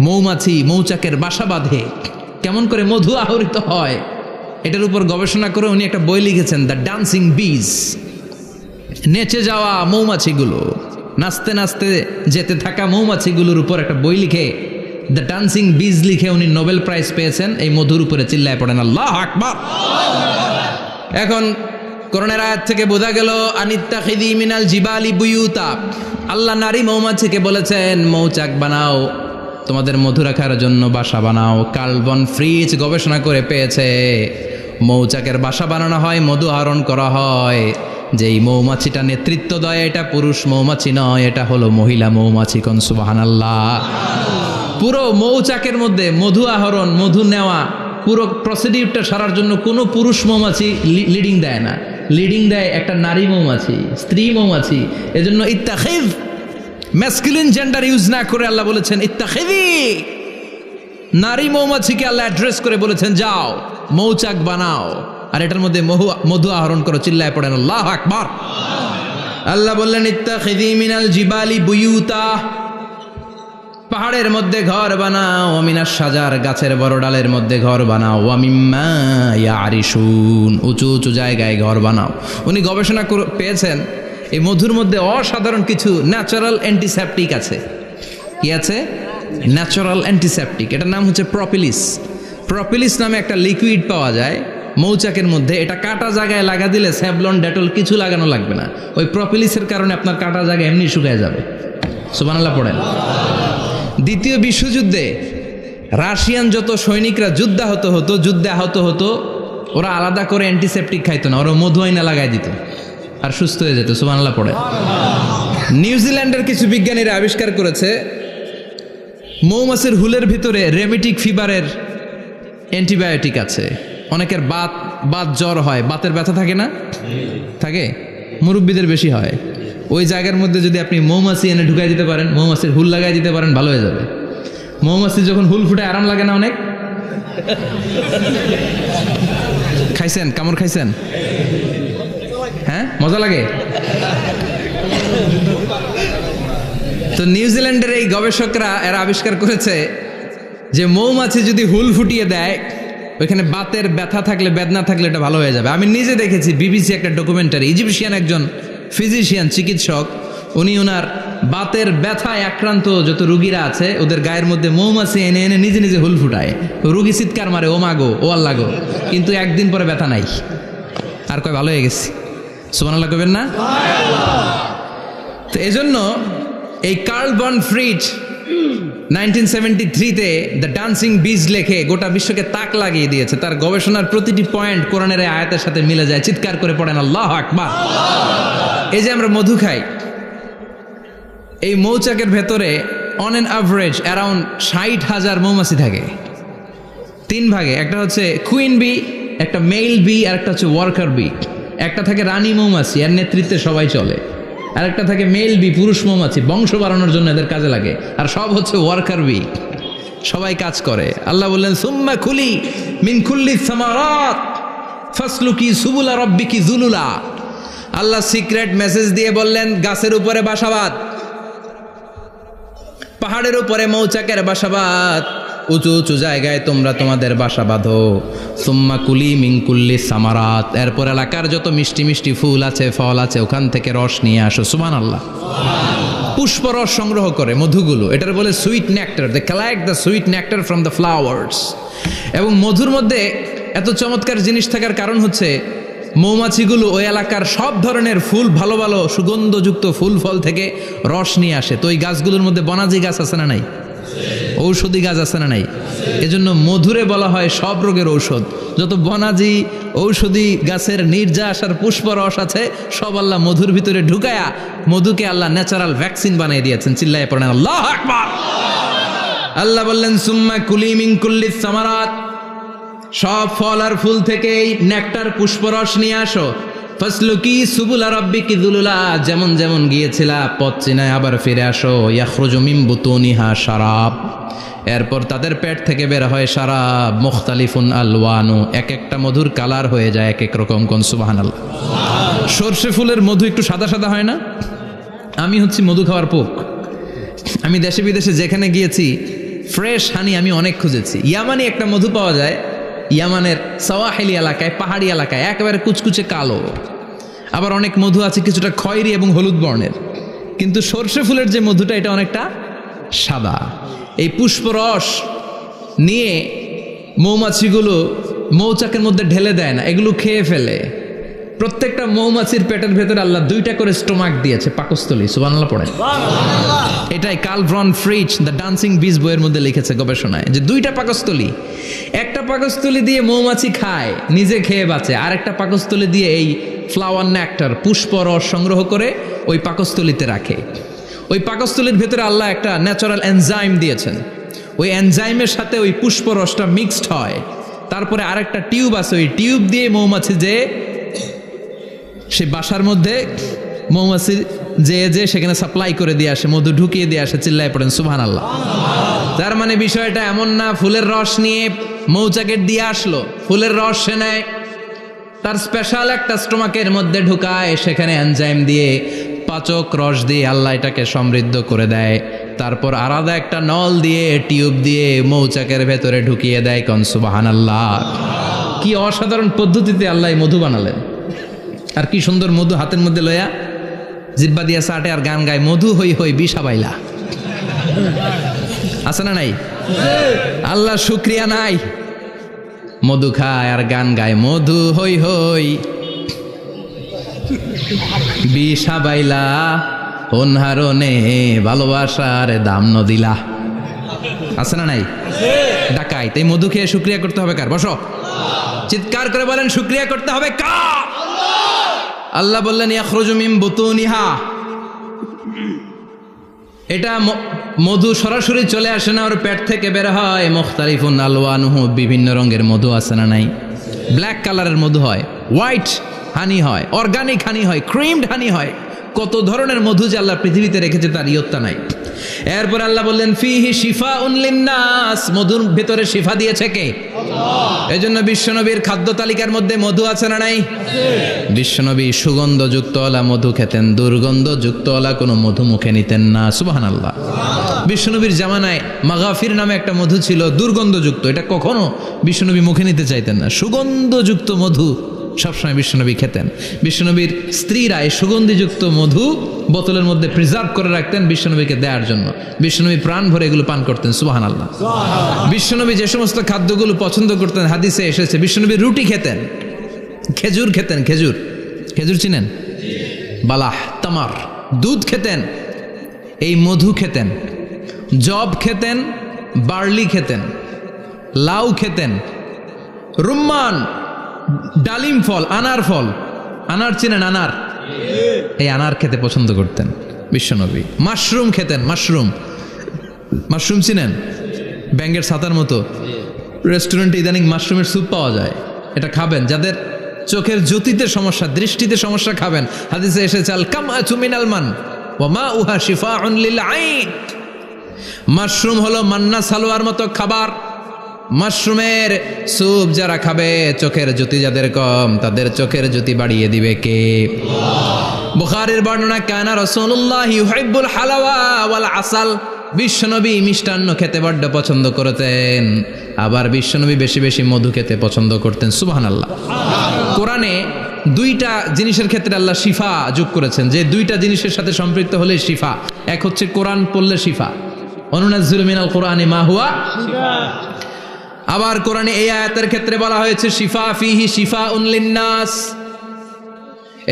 [SPEAKER 1] মৌমাছি মৌচাকের বাসা বাঁধে, কেমন করে মধু আহরিত হয়, এটার উপর গবেষণা করে উনি একটা বই লিখেছেন, দ্য ডান্সিং বিজ। নেচে যাওয়া মৌমাছিগুলো, নাচতে নাচতে যেতে থাকা মৌমাছিগুলোর উপর একটা বই লিখে, দ্য ডান্সিং বিজ লিখে উনি নোবেল প্রাইজ পেয়েছেন এই মধুর উপরে। চিল্লায় পড়েন আল্লাহু আকবার। এখন কোরআনের আয়াত থেকে বোঝা গেল আনিত্তাখিযি মিনাল জিবালি বুয়ুতা, আল্লাহ নারী মৌমাছিকে বলেছেন মৌচাক বানাও, তোমাদের মধু রাখার জন্য বাসা বানাও। কার্ল ভন ফ্রিচ গবেষণা করে পেয়েছে মৌচাকের বাসা বানানো হয়, মধু আহরণ করা হয়। যেই মৌমাছিটা নেতৃত্ব দেয় এটা পুরুষ মৌমাছি নয়, এটা হলো মহিলা মৌমাছি। কোন সুবহানাল্লাহ। পুরো মৌচাকের মধ্যে মধু আহরণ, মধু নেওয়া, পুরো প্রসিডিউরটা সারার জন্য কোনো পুরুষ মৌমাছি লিডিং দেয় না, লিডিং দেয় একটা নারী মৌমাছি, স্ত্রী মৌমাছি। এজন্য ইত্তাখিয, ম্যাসকুলিন জেন্ডার ইউজ না করে আল্লাহ বলেছেন ইত্তাখিযি। নারী মৌমাছিকে আল্লাহ অ্যাড্রেস করে বলেছেন যাও মৌচাক বানাও আর এটার মধ্যে মধু আহরণ করো। চিল্লায় পড়েন আল্লাহু আকবার। আল্লাহ বললেন ইত্তাখিযি মিনাল জিবালি বুয়ুতা, পাহাড়ের মধ্যে ঘর বানাও, মিনাস সাজার, গাছের বড় ডালের মধ্যে ঘর বানাও, ওয়া মিম্মা ইয়ারিশুন, উঁচু উঁচু জায়গায় ঘর বানাও। উনি গবেষণা পেয়েছেন এই মধুর মধ্যে অসাধারণ কিছু ন্যাচারাল অ্যান্টিসেপটিক আছে। কি আছে? Natural antiseptic. এটার নাম হচ্ছে প্রপিলিস। প্রপিলিস নামে একটা লিকুইড পাওয়া যায় মৌচাকের মধ্যে। এটা কাটা জায়গায় লাগা দিলে স্যাভলন, ডেটল কিছু লাগানো লাগবে না। ওই প্রপিলিসের কারণে আপনার কাটা জায়গা এমনি শুকিয়ে যাবে। সুবহানাল্লাহ পড়েন। দ্বিতীয় বিশ্বযুদ্ধে রাশিয়ান যত সৈনিকরা যুদ্ধে আহত হতো, ওরা আলাদা করে অ্যান্টিসেপটিক খাইতো না, ওরা মধু আইনা লাগাই দিত আর সুস্থ হয়ে যেত। সুবহানাল্লাহ পড়ে। নিউজিল্যান্ডের কিছু বিজ্ঞানীরা আবিষ্কার করেছে মৌমাছির হুলের ভিতরে রেমিটিক ফিভারের অ্যান্টিবায়োটিক আছে। অনেকের বাত জ্বর হয়, বাতের ব্যথা থাকে না? থাকে, মুরব্বীদের বেশি হয়। ওই জায়গার মধ্যে যদি আপনি মৌমাছি এনে ঢুকাই দিতে পারেন, মৌমাছির হুল লাগাই দিতে পারেন, ভালো হয়ে যাবে। মৌমাছি যখন হুল ফুটে আরাম লাগে না অনেক? খাইছেন? কামড় খাইছেন? হ্যাঁ, মজা লাগে। তো নিউজিল্যান্ডের এই গবেষকরা এরা আবিষ্কার করেছে যে মৌমাছি যদি হুল ফুটিয়ে দেয়, ওইখানে বাতের ব্যথা থাকলে, বেদনা থাকলে এটা ভালো হয়ে যাবে। আমি নিজে দেখেছি, বিবিসি একটা ডকুমেন্টারি। ইজিপশিয়ান একজন ফিজিশিয়ান, চিকিৎসক, উনি ওনার বাতের ব্যথায় আক্রান্ত যত রুগীরা আছে ওদের গায়ের মধ্যে মৌমাছি এনে এনে নিজে নিজে হুল ফুটায়। রুগী চিৎকার মারে, ও মাগো, ও আল্লাহ গো, কিন্তু একদিন পরে ব্যথা নাই, আর কয় ভালো হয়ে গেছি। সুবহানাল্লাহ কইবেন না? তো এজন্য এই কার্ল ভন ফ্রিচ 1973-তে দ্য ডান্সিং বিজ লেখে গোটা বিশ্বকে তাক লাগিয়ে দিয়েছে। তার গবেষণার প্রতিটি পয়েন্ট কোরআনের আয়াতের সাথে মিলে যায়। চিৎকার করে পড়েন আল্লাহু আকবার। এই যে আমরা মধু খাই, এই মৌচাকের ভেতরে অন অ্যান অ্যাভারেজ অ্যারাউন্ড 60,000 মৌমাছি থাকে। 3 ভাগে, একটা হচ্ছে কুইন বি, একটা মেল বি, আর একটা হচ্ছে ওয়ার্কার বি। একটা থাকে রানী মৌমাছি, এর নেতৃত্বে সবাই চলে। আর একটা থাকে মেল বি, পুরুষ মৌমাছি, বংশ বাড়ানোর জন্য এদের কাজে লাগে। আর সব হচ্ছে ওয়ার্কার বি, সবাই কাজ করে। আল্লাহ বললেন সুম্মা কুলি মিন কুল্লি সামারাত ফাসলুকি সুবুলা রাব্বিকি যুলুলা। আল্লাহ সিক্রেট মেসেজ দিয়ে বললেন গাছের উপরে বাসাবাদ, পাহাড়ের উপরে মৌচাকের বাসাবাদ, উঁচু উঁচু জায়গায় তোমরা তোমাদের বাসা বাঁধো। সুম্মা কুলি মিন কুল্লি সামারাত, এরপর এলাকার যত মিষ্টি মিষ্টি ফুল আছে ফল আছে ওখান থেকে রস নিয়ে আসো। সুবহানাল্লাহ। পুষ্পরস সংগ্রহ করে মধুগুলো, এটার বলে sweet nectar. They collect the sweet nectar from the flowers. এবং মধুর মধ্যে এত চমৎকার জিনিস থাকার কারণ হচ্ছে মৌমাছিগুলো ওই এলাকার সব ধরনের ফুল, ভালো ভালো সুগন্ধযুক্ত ফুল ফল থেকে রস নিয়ে আসে। তো ওই গাছগুলোর মধ্যে বনাজি গাছ আছে না নাই? ঔষধি গাছ আছে না নাই? এজন্য মধুরে বলা হয় সব রোগের ঔষধ। যত বনাজি ঔষধি গাছের নির্যাস আর পুষ্পরস আছে সব আল্লাহ মধুর ভিতরে ঢুকায়া মধুকে আল্লাহ ন্যাচারাল ভ্যাকসিন বানিয়ে দিয়েছেন। চিল্লায়ে পড়েন আল্লাহু আকবার। আল্লাহ বললেন সুম্মা কুলি মিন কুল্লি সামারাত, সব ফল আর ফুল থেকেই নেকটার পুষ্পরস নিয়ে আসো। ফাসলুকি সুবুলা রাব্বিকি যুলুলা, যেমন যেমন গিয়েছিলা পথ চিনায় আবার ফিরে আসো। ইয়াখরুজু মিন বুতুনিহা শারাব, এরপর তাদের পেট থেকে বের হয় শারাব। মুখতালিফুন আলওয়ানু, এক একটা মধুর কালার হয়ে যায় এক এক রকম। কোন সুবহানাল্লাহ। সরষে ফুলের মধু একটু সাদা সাদা হয় না? আমি হচ্ছি মধু খাওয়ার পোক। আমি দেশে বিদেশে যেখানে গিয়েছি ফ্রেশ হানি আমি অনেক খুঁজেছি। ইয়ামানি একটা মধু পাওয়া যায়, ইয়ামানের সাওয়াহিলি এলাকায়, পাহাড়ি এলাকায়, একেবারে কুচকুচে কালো। আবার অনেক মধু আছে কিছুটা খয়েরি এবং হলুদ বর্ণের, কিন্তু সরষে ফুলের যে মধুটা এটা অনেকটা সাদা। এই পুষ্পরস নিয়ে মৌমাছিগুলো মৌচাকের মধ্যে ঢেলে দেয় না, এগুলো খেয়ে ফেলে। প্রত্যেকটা মৌমাছির পেটের ভেতরে আল্লাহ 2টা করে স্টোমাক দিয়েছে, পাকস্থলী। সুবহানাল্লাহ পড়েন। এটাই কার্ল ভন ফ্রিচ দ্য ডান্সিং বিজ বইয়ের মধ্যে লিখেছে গবেষণায়, যে 2টা পাকস্থলী। একটা পাকস্থলী দিয়ে মৌমাছি খায়, নিজে খেয়ে বাঁচে, আর একটা পাকস্থলী দিয়ে এই ফ্লাওয়ার নেক্টার পুষ্পরস সংগ্রহ করে ওই পাকস্থলীতে রাখে। ওই পাকস্থলীর ভেতরে আল্লাহ একটা ন্যাচারাল এনজাইম দিয়েছেন, ওই এনজাইমের সাথে ওই পুষ্পরসটা মিক্সড হয়। তারপরে আরেকটা টিউব আছে, ওই টিউব দিয়ে মৌমাছি যে সেই বাসার মধ্যে মৌমাছি যে সেখানে সাপ্লাই করে দিয়ে আসে, মধু ঢুকিয়ে দিয়ে আসে। চিল্লায় পড়েন সুবহানাল্লাহ। তার মানে বিষয়টা এমন না ফুলের রস নিয়ে মৌচাকের দিয়ে আসলো, ফুলের রস সে নেয়, তার স্পেশাল একটা স্টোমাকের মধ্যে ঢুকায়, সেখানে এনজাইম দিয়ে পাচক রস দিয়ে আল্লাহ এটাকে সমৃদ্ধ করে দেয়। তারপর আলাদা একটা নল দিয়ে টিউব দিয়ে মৌচাকের ভেতরে ঢুকিয়ে দেয়। কোন সুবহানাল্লাহ। কি অসাধারণ পদ্ধতিতে আল্লাহ মধু বানালেন। আর কি সুন্দর মধু হাতের মধ্যে লয়া জিব্বা দিয়া চাটে আর গান গায়, মধু হই হই বিষা বাইলা। আছে না নাই? আল্লাহ শুকরিয়া নাই? মধু খায় আর গান গায়, মধু হই হই বিষা বাইলা, অনহারণে ভালোবাসার দাম নদিলা। আছে না নাই? ডাকাই। তাই মধু খেয়ে শুকরিয়া করতে হবে কার? বসো, চিৎকার করে বলেন শুকরিয়া করতে হবে কার? আল্লাহ বললেন ইয়াখরুজু মিন বুতুনিহা, এটা মধু সরাসরি চলে আসে না, ওর পেট থেকে বের হয়। মুখতালিফুন আলওয়ানুহু, বিভিন্ন রঙের মধু আছে না নাই? ব্ল্যাক কালারের মধু হয়, হোয়াইট হানি হয়, অর্গানিক হানি হয়, ক্রিমড হানি হয়। কত ধরনের মধু যে আল্লাহ পৃথিবীতে রেখেছে তার ইয়ত্তা নাই। এরপর আল্লাহ বললেন ফিহি শিফাউন লিন্নাস, মধুর ভিতরে শিফা দিয়েছে কে? আল্লাহ। এজন্য বিশ্বনবীর খাদ্য তালিকার মধ্যে মধু আছে না নাই? বিশ্বনবী সুগন্ধযুক্ত ওলা মধু খেতেন, দুর্গন্ধযুক্ত ওলা কোনো মধু মুখে নিতেন না। সুবহানাল্লাহ। বিশ্বনবীর জামানায় মাগাফির নামে একটা মধু ছিল, দুর্গন্ধযুক্ত। এটা কখনো বিশ্বনবী মুখে নিতে চাইতেন না। সুগন্ধযুক্ত মধু সবসময় বিশ্বনবী খেতেন। বিশ্বনবীর স্ত্রীরা এই সুগন্ধিযুক্ত মধু বোতলের মধ্যে প্রিজার্ভ করে রাখতেন বিশ্বনবীকে দেওয়ার জন্য। বিশ্বনবী প্রাণ ভরে এগুলো পান করতেন। সুবহানাল্লাহ। বিশ্বনবী যে সমস্ত খাদ্যগুলো পছন্দ করতেন হাদিসে এসেছে, বিশ্বনবী রুটি খেতেন, খেজুর খেতেন। খেজুর, খেজুর চিনেন? বালাহ, তামার, দুধ খেতেন, এই মধু খেতেন, জব খেতেন, বার্লি খেতেন, লাউ খেতেন, রুম্মান, ডালিম ফল, আনার ফল, আনার চিনেন? আনার, এই আনার খেতে পছন্দ করতেন বিশ্বনবী। মাশরুম খেতেন, মাশরুম, মাশরুম চিনেন? ব্যাঙ্গের ছাতার মতো। রেস্টুরেন্টে ইদানিং মাশরুমের স্যুপ পাওয়া যায়, এটা খাবেন। যাদের চোখের জ্যোতিতে সমস্যা, দৃষ্টিতে সমস্যা খাবেন। হাদিসে এসেছে আল কামআতু মিনাল মান ওয়া মাউহা শিফাউন লিল আইন। মাশরুম হলো মান্না সালোয়ার মতো খাবার। মাশরুমের স্যুপ যারা খাবে, চোখের জ্যোতি যাদের কম তাদের চোখের জ্যোতি বাড়িয়ে দিবে কে? বুখারীর বর্ণনা, কানা রাসূলুল্লাহ ইউহিব্বুল হালাওয়া ওয়াল আসাল। বিশ্বনবী মিষ্টান্ন খেতে বড্ড পছন্দ করতেন, আবার বিশ্বনবী বেশি বেশি মধু খেতে পছন্দ করতেন। সুবহানাল্লাহ। কোরআনে দুইটা জিনিসের ক্ষেত্রে আল্লাহ শিফা যোগ করেছেন, যে দুইটা জিনিসের সাথে সম্পৃক্ত হলে শিফা। এক হচ্ছে কোরআন পড়লে শিফা, অনুনাজ্জিলু মিনাল কোরআনি মা হুয়া শিফা। আবার কোরআনে এই আয়াতের ক্ষেত্রে বলা হয়েছে শিফা ফিহি শিফাউন লিন্নাস।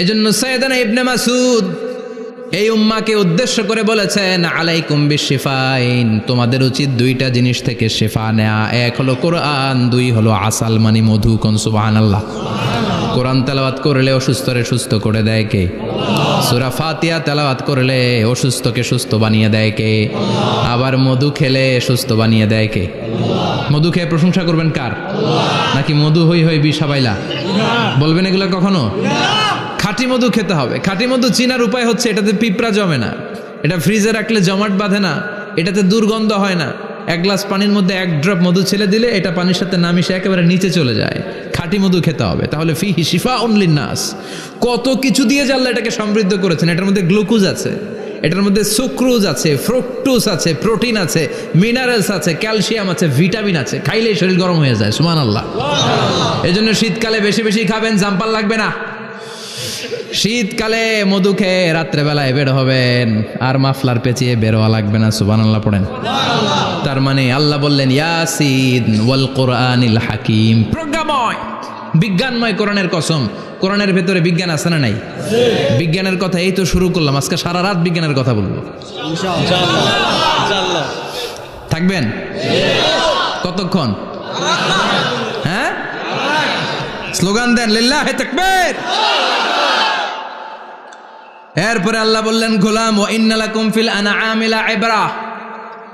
[SPEAKER 1] এজন্য সাইয়েদানা ইবনে মাসউদ এই উম্মাকে উদ্দেশ্য করে বলেছেন, আলাইকুম বিশিফাইন, তোমাদের উচিত দুইটা জিনিস থেকে শিফা নেয়া। এক হলো কোরআন, দুই হলো আসাল মানে মধু। কোন সুবহানাল্লাহ। কোরআন তেলাওয়াত করলে অসুস্থরে সুস্থ করে দেয় কে? সূরা ফাতিহা তেলাওয়াত করলে অসুস্থকে সুস্থ বানিয়ে দেয় কে? আবার মধু খেলে সুস্থ বানিয়ে দেয় কে? মধু খেয়ে প্রশংসা করবেন কার? নাকি মধু হই হই বিষাবাইলা বলবেন এগুলো কখনো? খাঁটি মধু খেতে হবে। খাঁটি মধু চিনার উপায় হচ্ছে এটাতে পিঁপড়া জমে না, এটা ফ্রিজে রাখলে জমাট বাঁধে না, এটাতে দুর্গন্ধ হয় না। এক গ্লাস পানির মধ্যে এক ড্রপ মধু ছেড়ে দিলে এটা পানির সাথে না মিশে একেবারে নিচে চলে যায়। খাঁটি মধু খেতে হবে। তাহলে ফিহি শিফাউন লিন্নাস, কত কিছু দিয়ে যে আল্লাহ এটাকে সমৃদ্ধ করেছেন। এটার মধ্যে গ্লুকোজ আছে, এটার মধ্যে সুক্রোজ আছে, ফ্রুক্টোজ আছে, প্রোটিন আছে, মিনারেলস আছে, ক্যালসিয়াম আছে, ভিটামিন আছে। খাইলেই শরীর গরম হয়ে যায়। সুবহানাল্লাহ। এজন্য শীতকালে বেশি বেশি খাবেন, জাম্পাল লাগবে না। শীতকালে মধু খেয়ে রাত্রেবেলায় বের হবেন, আর মাফলার পেঁচিয়ে বেরোয়া লাগবে না। সুবহানাল্লাহ পড়েন। তার মানে আল্লাহ বললেন ইয়াসিন ওয়াল কোরআনিল হাকিম, প্রজ্ঞাময় বিজ্ঞানময় কোরআনের কসম। কোরআনের ভেতরে বিজ্ঞান আছে না নাই? বিজ্ঞানের কথা এই তো শুরু করলাম, আজকে সারা রাত বিজ্ঞানের কথা বলবো ইনশাআল্লাহ। থাকবেন কতক্ষণ? হ্যাঁ, স্লোগান দেন লিল্লাহি তাকবীর। এরপরে আল্লাহ বললেন গোলাম ওয়া ইন্না লাকুম ফিল আনআমি লাইবরা,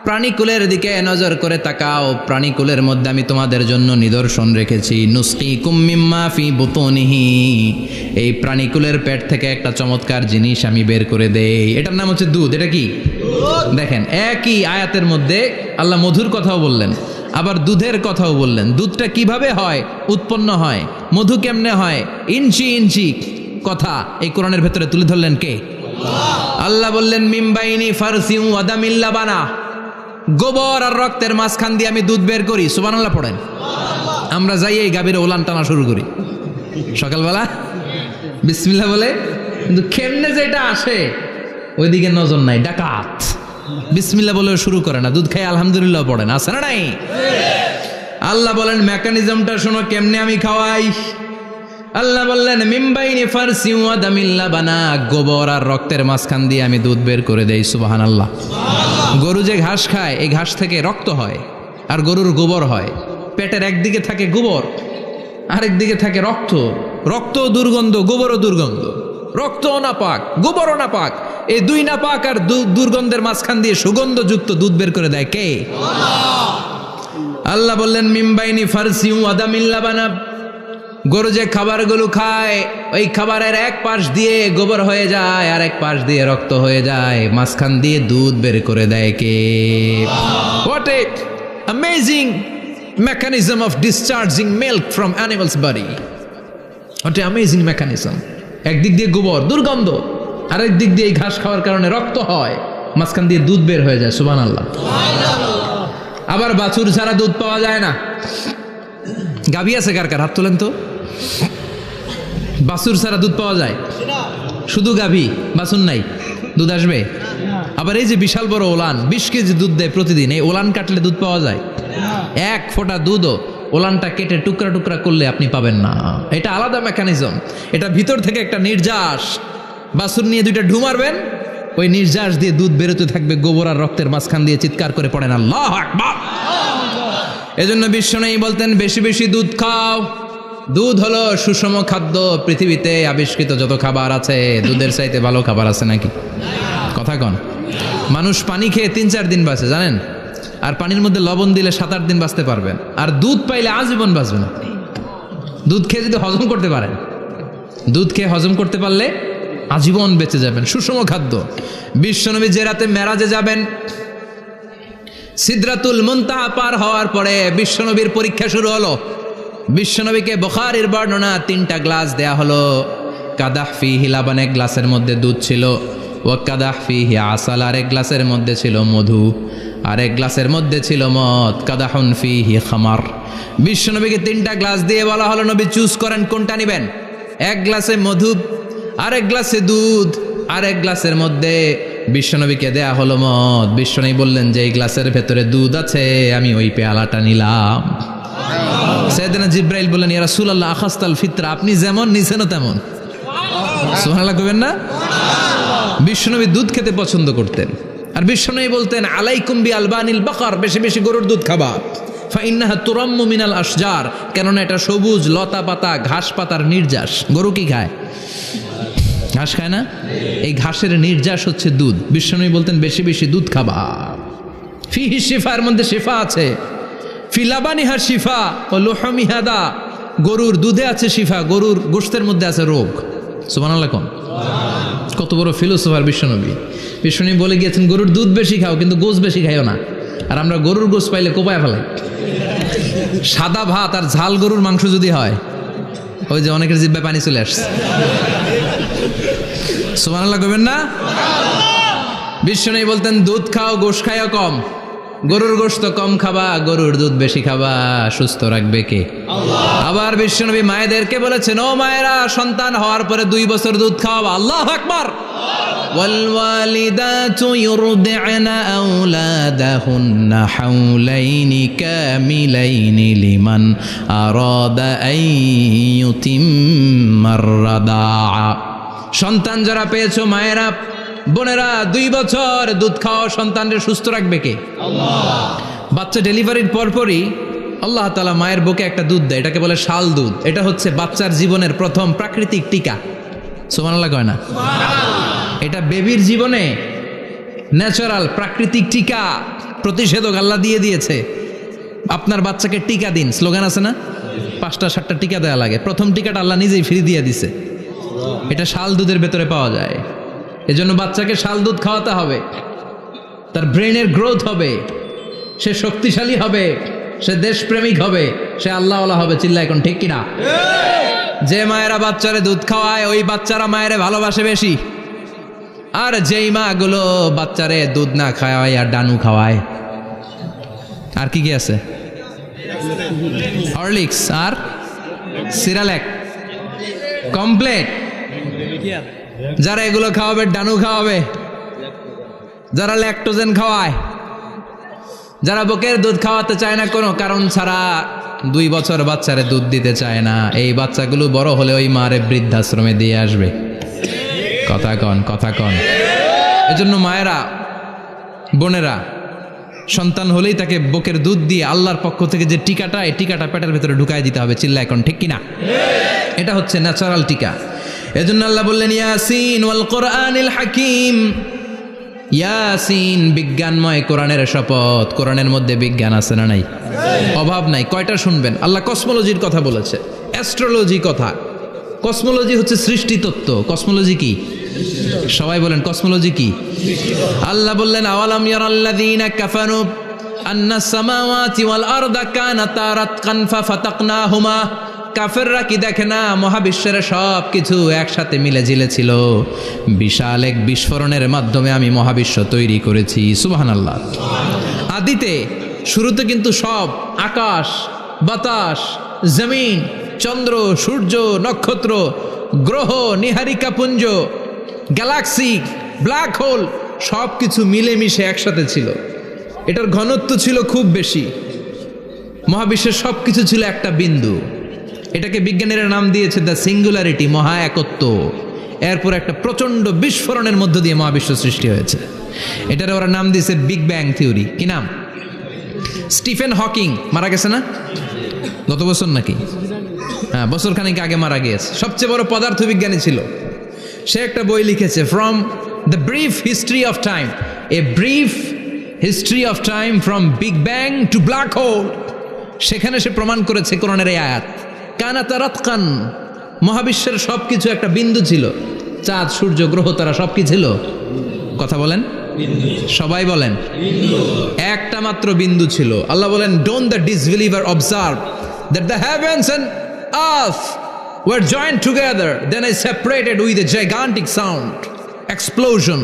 [SPEAKER 1] প্রাণীকুলের দিকে নজর করে তাকাও। প্রাণীকুলের মধ্যে আমি তোমাদের জন্য নিদর্শন রেখেছি। নুসকিকুম মিম্মা ফি বুতুনিহি, এই প্রাণীকুলের পেট থেকে একটা চমৎকার জিনিস আমি বের করে দেই, এটার নাম হচ্ছে দুধ। এটা কি? দেখেন, একই আয়াতের মধ্যে আল্লাহ মধুর কথাও বললেন, আবার দুধের কথাও বললেন। দুধটা কিভাবে হয়, উৎপন্ন হয়, মধু কেমনে হয়, ইঞ্চি ইঞ্চি কথা এই কোরআনের ভেতরে তুলে ধরলেন কে? আল্লাহ বললেন মিমবাইনি ফারসিউ আদামিল লাবানা, গোবর আর রক্তের মাঝখান দিয়ে আমি দুধ বের করি। সুবহানাল্লাহ পড়েন। আমরা যাই এই গাভীর ওলান টানা শুরু করি সকালবেলা বিসমিল্লাহ বলে, কিন্তু কেমনে যে এটা আসে ওইদিকে নজর নাই। ডাকাত বিসমিল্লাহ বলে শুরু করে না, দুধ খাই আলহামদুলিল্লাহ পড়েন, আছে না নাই? আল্লাহ বলেন মেকানিজমটা শোনো কেমনে আমি খাওয়াই। আল্লাহ বললেন মিমবাইনি ফারসি ওয়া দামিল লাবানা, গোবর আর রক্তের মাঝখান দিয়ে আমি দুধ বের করে দেই। সুবহানাল্লাহ। গরু যে ঘাস খায়, এই ঘাস থেকে রক্ত হয় আর গরুর গোবর হয়। পেটের একদিকে থাকে গোবর, আরেক দিকে থাকে রক্ত। রক্ত দুর্গন্ধ, গোবরও দুর্গন্ধ। রক্তও নাপাক, গোবরও নাপাক। এই দুই নাপাক আর দুর্গন্ধের মাঝখান দিয়ে সুগন্ধযুক্ত দুধ বের করে দেয় কে? আল্লাহ বললেন মিমবাইনি ফারসি ওয়া দামিল লাবানা, গরু যে খাবারগুলো খায় ওই খাবারের এক পাশ দিয়ে গোবর হয়ে যায় আর এক পাশ দিয়ে রক্ত হয়ে যায়, মাঝখান দিয়ে দুধ বের করে দেয় কে? What a amazing mechanism of discharging milk from animal's body. What an amazing mechanism. একদিক দিয়ে গোবর দুর্গন্ধ, আরেক দিক দিয়ে এই ঘাস খাওয়ার কারণে রক্ত হয়, মাঝখান দিয়ে দুধ বের হয়ে যায়। সুবহানাল্লাহ। আবার বাছুর ছাড়া দুধ পাওয়া যায় না। গাভী আছে কার কার? হাত তোলেন তো। বাছুর ছাড়া দুধ পাওয়া যায়? শুধু গাভী, বাছুর নাই, দুধ আসবে? আবার এই যে বিশাল বড় ওলান 20 কেজি দুধ দেয় প্রতিদিন, এই ওলান কাটলে দুধ পাওয়া যায়? এক ফোঁটা দুধও ওলানটা কেটে টুকরা টুকরা করলে আপনি পাবেন না। এটা আলাদা মেকানিজম। এটা ভিতর থেকে একটা নির্যাস, বাছুর নিয়ে দুইটা ঢু মারবেন, ওই নির্যাস দিয়ে দুধ বেরোতে থাকবে গোবর আর রক্তের মাঝখান দিয়ে। চিৎকার করে পড়েন আল্লাহু আকবার। এজন্য বিশ্বনবী বলতেন বেশি বেশি দুধ খাও। দুধ হলো সুষম খাদ্য। পৃথিবীতে আবিষ্কৃত যত খাবার আছে দুধের চাইতে ভালো খাবার আছে নাকি? কথা কন। মানুষ পানি খেয়ে 3-4 দিন বাঁচে জানেন, আর পানির মধ্যে লবণ দিলে 7-8 দিন বাঁচতে পারবেন। আর দুধ পাইলে আজীবন বাঁচবেন। দুধ খেয়ে যদি হজম করতে পারেন, দুধ খেয়ে হজম করতে পারলে আজীবন বেঁচে যাবেন। সুষম খাদ্য। বিশ্বনবী যে রাতে মেরাজে যাবেন, সিদরাতুল মুনতাহা পার হওয়ার পরে বিশ্বনবীর পরীক্ষা শুরু হলো। বিশ্বনবীকে বুখারীর বর্ণনা 3টা গ্লাস দেয়া হলো। কাদাহ ফিহি লাবান, এক গ্লাসের মধ্যে দুধ ছিল। ওয়াকাদাহ ফিহি আসাল, আরেক গ্লাসের মধ্যে ছিল মধু, আরেক গ্লাসের মধ্যে ছিল মদ। কাদাহুন ফিহি খামার। বিশ্বনবীকে 3টা গ্লাস দিয়ে বলা হলো, নবী চুজ করেন কোনটা নেবেন। এক গ্লাসে মধু, আরেক গ্লাসে দুধ, আরেক গ্লাসের মধ্যে বিশ্বনবীকে দেয়া হলো মদ। বিশ্বনবী বললেন যে এই গ্লাসের ভেতরে দুধ আছে, আমি ওই পেয়ালাটা নিলাম। সাইয়েদনা জিব্রাইল বললেন, ইয়া রাসূলুল্লাহ আখাস্তাল ফিতরা, আপনি যেমন নিছেনও তেমন। সুবহানাল্লাহ কইবেন না? বিশ্বনবী দুধ খেতে পছন্দ করতেন, আর বিশ্বনবী বলতেন আলাইকুম বি আলবানিল বাকার, বেশি বেশি গরুর দুধ খাবা। ফাইন্নাহা তুরাম্মু মিনাল আশজার, কেননা এটা সবুজ লতা পাতা ঘাস পাতার নির্যাস। গরু কি খায়? ঘাস খায় না? এই ঘাসের নির্যাস হচ্ছে দুধ। বিশ্বনবী বলতেন বেশি বেশি দুধ খাবা। ফিহি শিফা, এর মধ্যে শিফা আছে। ফি লাবানিহা শিফা ও লুহমিহা দা, গরুর দুধে আছে শিফা, গরুর গোশতের মধ্যে আছে রোগ। সুবহানাল্লাহ কোন? কত বড় ফিলোসোফার বিশ্বনবী। বিশ্বনবী বলে গিয়েছেন গরুর দুধ বেশি খাও, কিন্তু গোশ বেশি খাইও না। আর আমরা গরুর গোশ পাইলে কোপায় ফেলাই। সাদা ভাত আর ঝাল গরুর মাংস যদি হয়, ওই যে অনেকের জিহ্বায় পানি চলে আসছে। সুবহানাল্লাহ কইবেন না? বিশ্বনবী বলতেন দুধ খাও, গোশ খাইও কম। গরুর গোশত কম খাবা, গরুর দুধ বেশি খাবা, সুস্থ রাখবে কে? আল্লাহ। আবার বিশ্বনবী মায়েদেরকে বলেছেন, ও মায়েরা, সন্তান হওয়ার পরে 2 বছর দুধ খাওয়াবা। আল্লাহু আকবার। والوالدات يرضعن أولادهن حولين كاملين لمن أراد أن يتم الرضاعة। সন্তান যারা পেয়েছো মায়েরা বোনেরা, 2 বছর দুধ খাও, সন্তানকে সুস্থ রাখবে কে? আল্লাহ। বাচ্চা ডেলিভারির পরপরই আল্লাহ তাআলা মায়ের বুকে একটা দুধ দেয়, এটাকে বলে শাল দুধ। এটা হচ্ছে বাচ্চার জীবনের প্রথম প্রাকৃতিক টিকা। সুবহানাল্লাহ কয় না? এটা বেবির জীবনে ন্যাচারাল প্রাকৃতিক টিকা, প্রতিষেধক আল্লাহ দিয়ে দিয়েছে। আপনার বাচ্চাকে টিকা দিন, স্লোগান আছে না? 5টা 7টা টিকা দেওয়া লাগে, প্রথম টিকাটা আল্লাহ নিজেই ফ্রি দিয়ে দিছে। এটা শাল দুধের ভেতরে পাওয়া যায়। এজন্য বাচ্চাকে শাল দুধ খাওয়াতে হবে, তার ব্রেনের গ্রোথ হবে, সে শক্তিশালী হবে, সে দেশপ্রেমিক হবে, সে আল্লাহওয়ালা হবে। চিল্লা এখন ঠিক কিনা? যে মায়েরা বাচ্চারে দুধ খাওয়ায়, ওই বাচ্চারা মায়েরে ভালোবাসে বেশি। আর যেই মা গুলো বাচ্চারে দুধ না খাওয়ায় আর ডানু খাওয়ায়, আর কি কি আছে? হরলিক্স আর সিরালেক, কমপ্লেট, যারা এগুলো খাওয়াবে, ডানু খাওয়াবে, যারা ল্যাকটোজেন খাওয়ায়, যারা বুকের দুধ খাওয়াতে চায় না কোনো কারণ ছাড়া, 2 বছর বাচ্চারে দুধ দিতে চায় না, এই বাচ্চাগুলো বড় হলে ওই মারে বৃদ্ধাশ্রমে দিয়ে আসবে। কথা কন, কথা কন। এজন্য মায়েরা বোনেরা সন্তান হলেই তাকে বুকের দুধ দিয়ে আল্লাহর পক্ষ থেকে যে টিকাটা, এই টিকাটা পেটের ভেতরে ঢুকায় দিতে হবে। চিল্লা এখন ঠিক কিনা? এটা হচ্ছে ন্যাচারাল টিকা। এজন্য আল্লাহ বললেন ইয়াসিন ওয়াল কোরআনিল হাকিম। ইয়াসিন, বিজ্ঞানময় কোরআনের শপথ। কোরআনের মধ্যে বিজ্ঞান আছে না নাই? অভাব নাই। কয়টা শুনবেন? আল্লাহ কসমোলজির কথা বলেছে, অ্যাস্ট্রোলজি কথা। কসমোলজি হচ্ছে সৃষ্টি তত্ত্ব। কসমোলজি কি? সবাই বলেন কসমোলজি কি? আল্লাহ বললেন আওয়ালাম ইয়ারাল্লাযীনা কাফারু আন্নাস সামাওয়াতি ওয়াল আরদা কানাতা রাতকান ফাফাতাকনাহুমা। কাফেররা কি দেখে না মহাবিশ্বের সব কিছু একসাথে মিলে ঝিলে ছিল, বিশাল এক বিস্ফোরণের মাধ্যমে আমি মহাবিশ্ব তৈরি করেছি। সুবহানাল্লাহ। আদিতে শুরুতে কিন্তু সব আকাশ, বাতাস, জমিন, চন্দ্র, সূর্য, নক্ষত্র, গ্রহ, নীহারিকা পুঞ্জ, গ্যালাক্সি, ব্ল্যাক হোল সব কিছু মিলেমিশে একসাথে ছিল। এটার ঘনত্ব ছিল খুব বেশি। মহাবিশ্বের সব কিছু ছিল একটা বিন্দু। এটাকে বিজ্ঞানীরা নাম দিয়েছে দ্য সিঙ্গুলারিটি, মহা একত্ব। এরপর একটা প্রচণ্ড বিস্ফোরণের মধ্য দিয়ে মহাবিশ্ব সৃষ্টি হয়েছে। এটার ওরা নাম দিয়েছে বিগ ব্যাং থিওরি। কি নাম? স্টিফেন হকিং মারা গেছে না গত বছর নাকি? হ্যাঁ, বছর খানিক আগে মারা গিয়েছে। সবচেয়ে বড় পদার্থবিজ্ঞানী ছিল। সে একটা বই লিখেছে, from the brief history of time, a brief history of time from big bang two black hole. সেখানে সে প্রমাণ করেছে কোরআনের এই আয়াত, কানাতা রাতকান, মহাবিশ্বের সবকিছু একটা বিন্দু ছিল। চাঁদ, সূর্য, গ্রহ, তারা সব কি ছিল? কথা বলেন, সবাই বলেন। একটা মাত্র বিন্দু ছিল। আল্লাহ বলেন, don't the disbeliever observe that the heavens and earth were joined together, then I separated with a gigantic sound. Explosion,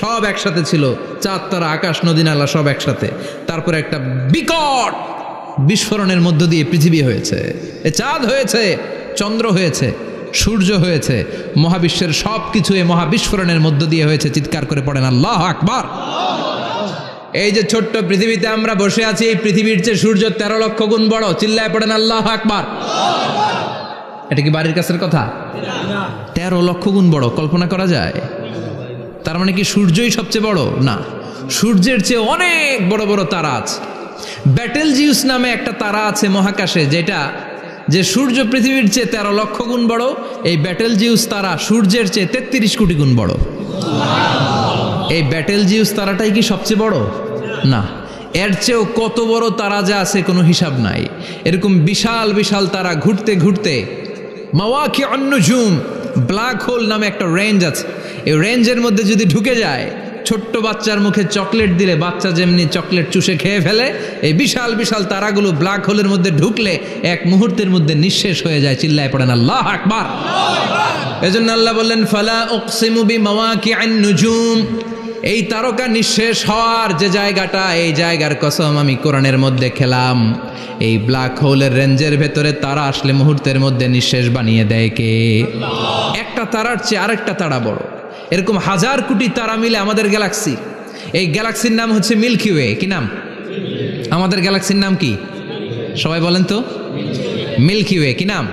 [SPEAKER 1] সব একসাথে ছিল, চাঁদ তারা আকাশ নদী নালা সব একসাথে। তারপরে একটা বিকট বিস্ফোরণের মধ্য দিয়ে পৃথিবী হয়েছে, এ চাঁদ হয়েছে, চন্দ্র হয়েছে, সূর্য হয়েছে, মহাবিশ্বের সব কিছু এই মহাবিস্ফোরণের মধ্য দিয়ে হয়েছে। চিৎকার করে পড়েন আল্লাহু আকবার। এই যে ছোট্ট পৃথিবীতে আমরা বসে আছি, এই পৃথিবীর চেয়ে সূর্য 13 লক্ষ গুণ বড়। চিল্লায় পড়েন আল্লাহু আকবার। এটা কি বাড়ির কাছের কথা? 13 লক্ষ গুণ বড়, কল্পনা করা যায়? তার মানে কি সূর্যই সবচেয়ে বড়? না, সূর্যের চেয়ে অনেক বড় বড় তারা আছে। ব্যাটেল জিউস নামে একটা তারা আছে মহাকাশে, যে সূর্য পৃথিবীর চেয়ে 13 লক্ষ গুণ বড়। এই ব্যাটেল জিউস তারা সূর্যের চেয়ে 33 কোটি গুণ বড়। এই ব্যাটেল জিউস তারাটাই কি সবচেয়ে বড়? না, এর চেয়েও কত বড় তারা যা আছে কোনো হিসাব নাই। এরকম বিশাল বিশাল তারা ঘুরতে ঘুরতে মাওয়াকিউন নুজুম, ব্ল্যাক হোল নামে একটা রেঞ্জ আছে। এই রেঞ্জের মধ্যে যদি ঢুকে যায়, ছোট্ট বাচ্চার মুখে চকলেট দিলে বাচ্চা যেমনি চকলেট চুষে খেয়ে ফেলে, এই বিশাল বিশাল তারাগুলো ব্ল্যাক হোলের মধ্যে ঢুকলে এক মুহূর্তের মধ্যে নিঃশেষ হয়ে যায়। চিল্লায় পড়েন আল্লাহু আকবার। এজন্য আল্লাহ বললেন ফালা উকসিমু বিমাওয়াকিউন নুজুম, এই তারকা নিঃশেষ হওয়ার যে জায়গাটা, এই জায়গার কসম আমি কোরআনের মধ্যে খেলাম। এই ব্ল্যাক হোলের রেঞ্জের ভেতরে তারা আসলে মুহূর্তের মধ্যে নিঃশেষ বানিয়ে দেয় কে? একটা তারার চেয়ে আরেকটা তারা বড়। এরকম হাজার কোটি তারা মিলে আমাদের গ্যালাক্সি। এই গ্যালাক্সির নাম হচ্ছে মিল্কি ওয়ে। কি নাম? আমাদের গ্যালাক্সির নাম কি? সবাই বলেন তো। Milky Way. কি নাম?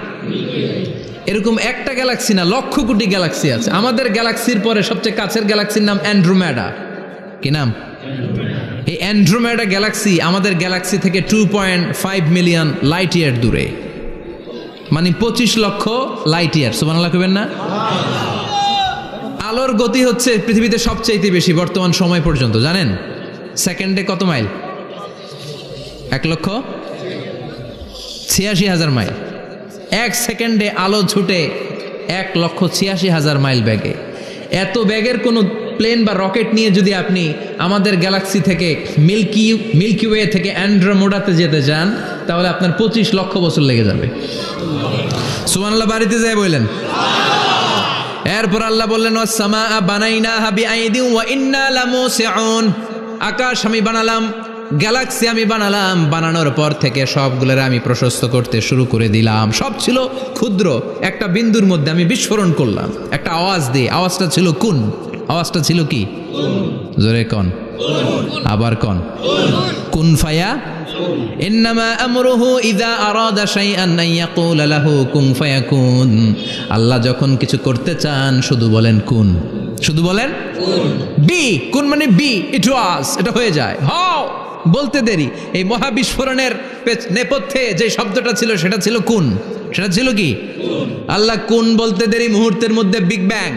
[SPEAKER 1] এরকম একটা গ্যালাক্সি না, লক্ষ কোটি গ্যালাক্সি আছে। আমাদের গ্যালাক্সির পরে সবচেয়ে কাছের গ্যালাক্সির নাম অ্যান্ড্রোমেডা। কি নাম? এই অ্যান্ড্রোমেডা গ্যালাক্সি আমাদের গ্যালাক্সি থেকে 2.5 মিলিয়ন লাইট ইয়ার দূরে, মানে 25 লক্ষ লাইট ইয়ার। সুবহানাল্লাহ কইবেন না? আলোর গতি হচ্ছে পৃথিবীতে সবচাইতে বেশি বর্তমান সময় পর্যন্ত, জানেন? সেকেন্ডে কত মাইল? 1,86,000 মাইল। এক সেকেন্ডে আলো ছুটে 1,86,000 মাইল বেগে। এত বেগের কোনো প্লেন বা রকেট নিয়ে যদি আপনি আমাদের গ্যালাক্সি থেকে মিল্কি ওয়ে থেকে অ্যান্ড্রোমেডাতে যেতে চান, তাহলে আপনার 25 লক্ষ বছর লেগে যাবে। সুবহানাল্লাহ বাড়িতে যায় বললেন। এরপর আল্লাহ বললেন ওয়াস সামাআ বানাইনাহা বিআইদিন ওয়া ইন্না লামুসিউন, আকাশ আমি বানালাম, গ্যালাক্সি আমি বানালাম, বানানোর পর থেকে সবগুলোর আমি প্রশস্ত করতে শুরু করে দিলাম। সব ছিল ক্ষুদ্র, একটা বিন্দুর মধ্যে আমি বিস্ফোরণ করলাম একটা আওয়াজ দিয়ে। আওয়াজটা ছিল কুন। আওয়াজটা ছিল কি? জোরে কন, আবার কন। কুন ফায়া ইন্নামা আমরুহু ইযা আরাদা শাইআন আন ইয়াকুলা লাহু কুন ফায়াকুন। আল্লাহ যখন কিছু করতে চান শুধু বলেন কুন, শুধু বলেন বি। কুন মানে বি, ইট ওয়াজ, এটা হয়ে যায়। হাও বলতে দেরি। এই মহাবিস্ফোরণের নেপথ্যে যে শব্দটা ছিল সেটা ছিল কুন। সেটা ছিল কি? আল্লাহ কুন বলতে দেরি, মুহূর্তের মধ্যে বিগ ব্যাং,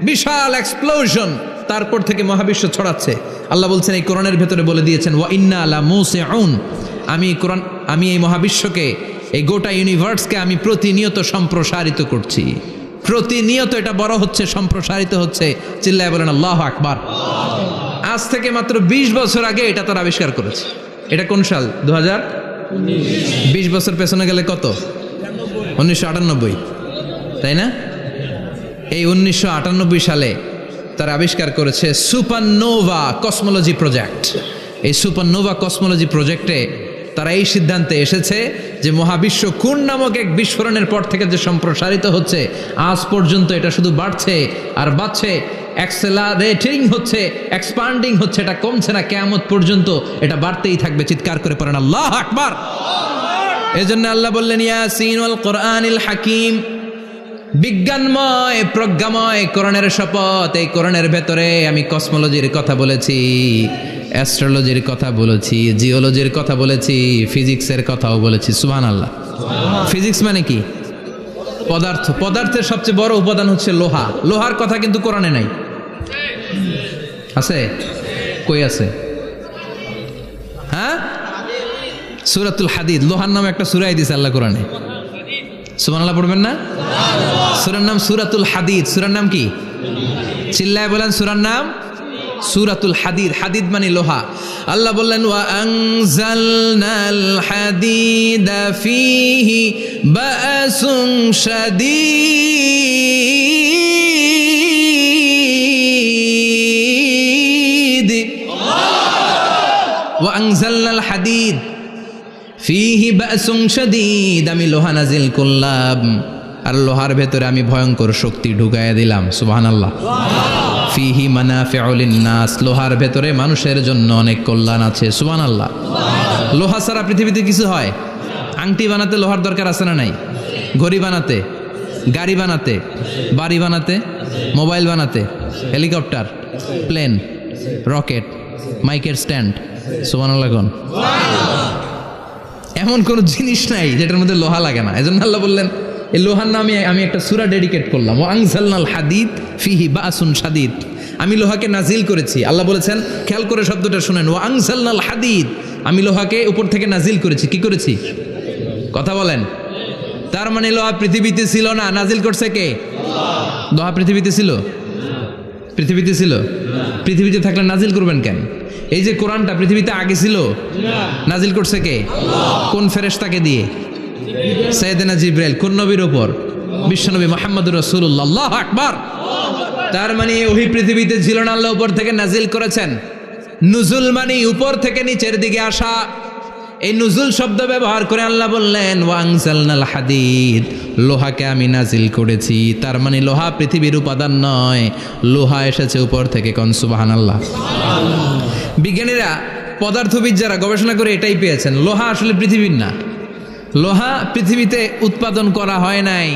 [SPEAKER 1] বিশাল এক্সপ্লোশন, তারপর থেকে মহাবিশ্ব ছড়াচ্ছে। আল্লাহ বলছেন এই কোরআনের ভেতরে বলে দিয়েছেন ওয়া ইন্না লামুসিউন, আমি এই মহাবিশ্বকে, এই গোটা ইউনিভার্সকে আমি প্রতিনিয়ত সম্প্রসারিত করছি। প্রতিনিয়ত এটা বড় হচ্ছে, সম্প্রসারিত হচ্ছে। চিল্লায় বলেন আল্লাহু আকবার। আজ থেকে মাত্র 20 বছর আগে এটা তারা আবিষ্কার করেছে। এটা কোন সাল? 2000। 20 বছর পেছনে গেলে কত? 1998, তাই না? এই 1998 সালে তারা আবিষ্কার করেছে সুপারনোভা কসমোলজি প্রজেক্ট। এই সুপারনোভা কসমোলজি প্রজেক্টে তারা এই সিদ্ধান্তে এসেছে যে মহাবিশ্ব কোন নামক এক বিস্ফোরণের পর থেকে যে সম্প্রসারিত হচ্ছে, আজ পর্যন্ত এটা শুধু বাড়ছে আর বাড়ছে, অ্যাক্সেলারেটিং হচ্ছে, এক্সপান্ডিং হচ্ছে, এটা কমছে না। কিয়ামত পর্যন্ত এটা বাড়তেই থাকবে। চিৎকার করে পড়েন আল্লাহু আকবার। এজন্য আল্লাহ বললেন ইয়াসিন ওয়াল কোরআনিল হাকিম, বিজ্ঞানময় প্রজ্ঞাময় কোরআনের শপথ। এই কোরআনের ভেতরে আমি কসমোলজির কথা বলেছি, অ্যাস্ট্রোলজির কথা বলেছি, জিওলজির কথা বলেছি, ফিজিক্সের কথাও বলেছি। সুবহানাল্লাহ। ফিজিক্স মানে কি? পদার্থ। পদার্থের সবচেয়ে বড় উপাদান হচ্ছে লোহা। লোহার কথা কিন্তু কোরআনে নাই। আছে? কই আছে? হ্যাঁ, সূরাতুল হাদিদ, লোহার নামে একটা সূরা দিয়েছে আল্লাহ কোরআনে। সুবহানাল্লাহ পড়বেন না? সূরার নাম সূরাতুল হাদিদ। সূরার নাম কি? চিল্লায় বলেন সূরার নাম সূরাতুল হাদিদ। হাদিদ মানে লোহা। আল্লাহ বললেন ওয়া আনজালনাল হাদিদা ফীহি বাসুন শাদীদ আনজালনাল হাদিদ ফীহি বাসুন শাদীদ, আমি লোহা নাজিল করলাম আর লোহার ভেতরে আমি ভয়ঙ্কর শক্তি ঢুকাইয়া দিলাম। সুবহানাল্লাহ। ফীহি মানাফিউ লিন-নাস, লোহার ভেতরে মানুষের জন্য অনেক কল্যাণ আছে। সুবহানাল্লাহ। লোহা ছাড়া পৃথিবীতে কিছু হয়? আংটি বানাতে লোহার দরকার আছে না নাই? ঘড়ি বানাতে, গাড়ি বানাতে, বাড়ি বানাতে, মোবাইল বানাতে, হেলিকপ্টার, প্লেন, রকেট, মাইকের স্ট্যান্ড। সুবহানাল্লাহ কোন? এমন কোন জিনিস নাই যেটার মধ্যে লোহা লাগে না। এজন্য আল্লাহ বললেন এই লোহার নামে আমি একটা সূরা ডেডিকেট করলাম, ওয়া আনজালনাল হাদিদ ফীহি বাসুন শাদীদ, আমি লোহাকে নাজিল করেছি। আল্লাহ বলেছেন, খেয়াল করে শব্দটা শুনেন, ওয়া আনজালনাল হাদিদ, আমি লোহাকে উপর থেকে নাজিল করেছি। কি করেছি? কথা বলেন। তার মানে লোহা পৃথিবীতে ছিল না, নাজিল করছে কে? লোহা পৃথিবীতে ছিল? পৃথিবীতে ছিল? পৃথিবীতে থাকলে নাজিল করবেন কেন? এই যে কোরআনটা পৃথিবীতে আগে ছিল, নাজিল করছে কে? কোন ফেরেশতাকে দিয়ে? সাইয়েদনা জিবরাইল। কোন নবীর উপর? বিশ্বনবী মুহাম্মদুর রাসূলুল্লাহ। আল্লাহু আকবার। তার মানে ওহী পৃথিবীতে ছিল না, আল্লাহ উপর থেকে নাজিল করেছেন। নুজুল মানে উপর থেকে নিচের দিকে আসা। এই নুজুল শব্দ ব্যবহার করে আল্লাহ বললেন, ওয়া আনজালনাল হাদিদ, লোহাকে আমি নাজিল করেছি। তার মানে লোহা পৃথিবীর উপাদান নয়, লোহা এসেছে উপর থেকে। কোন সুবহানাল্লাহ। বিজ্ঞানীরা, পদার্থবিদ যারা গবেষণা করে এটাই পেয়েছেন, লোহা আসলে পৃথিবীর না। লোহা পৃথিবীতে উৎপাদন করা হয় নাই।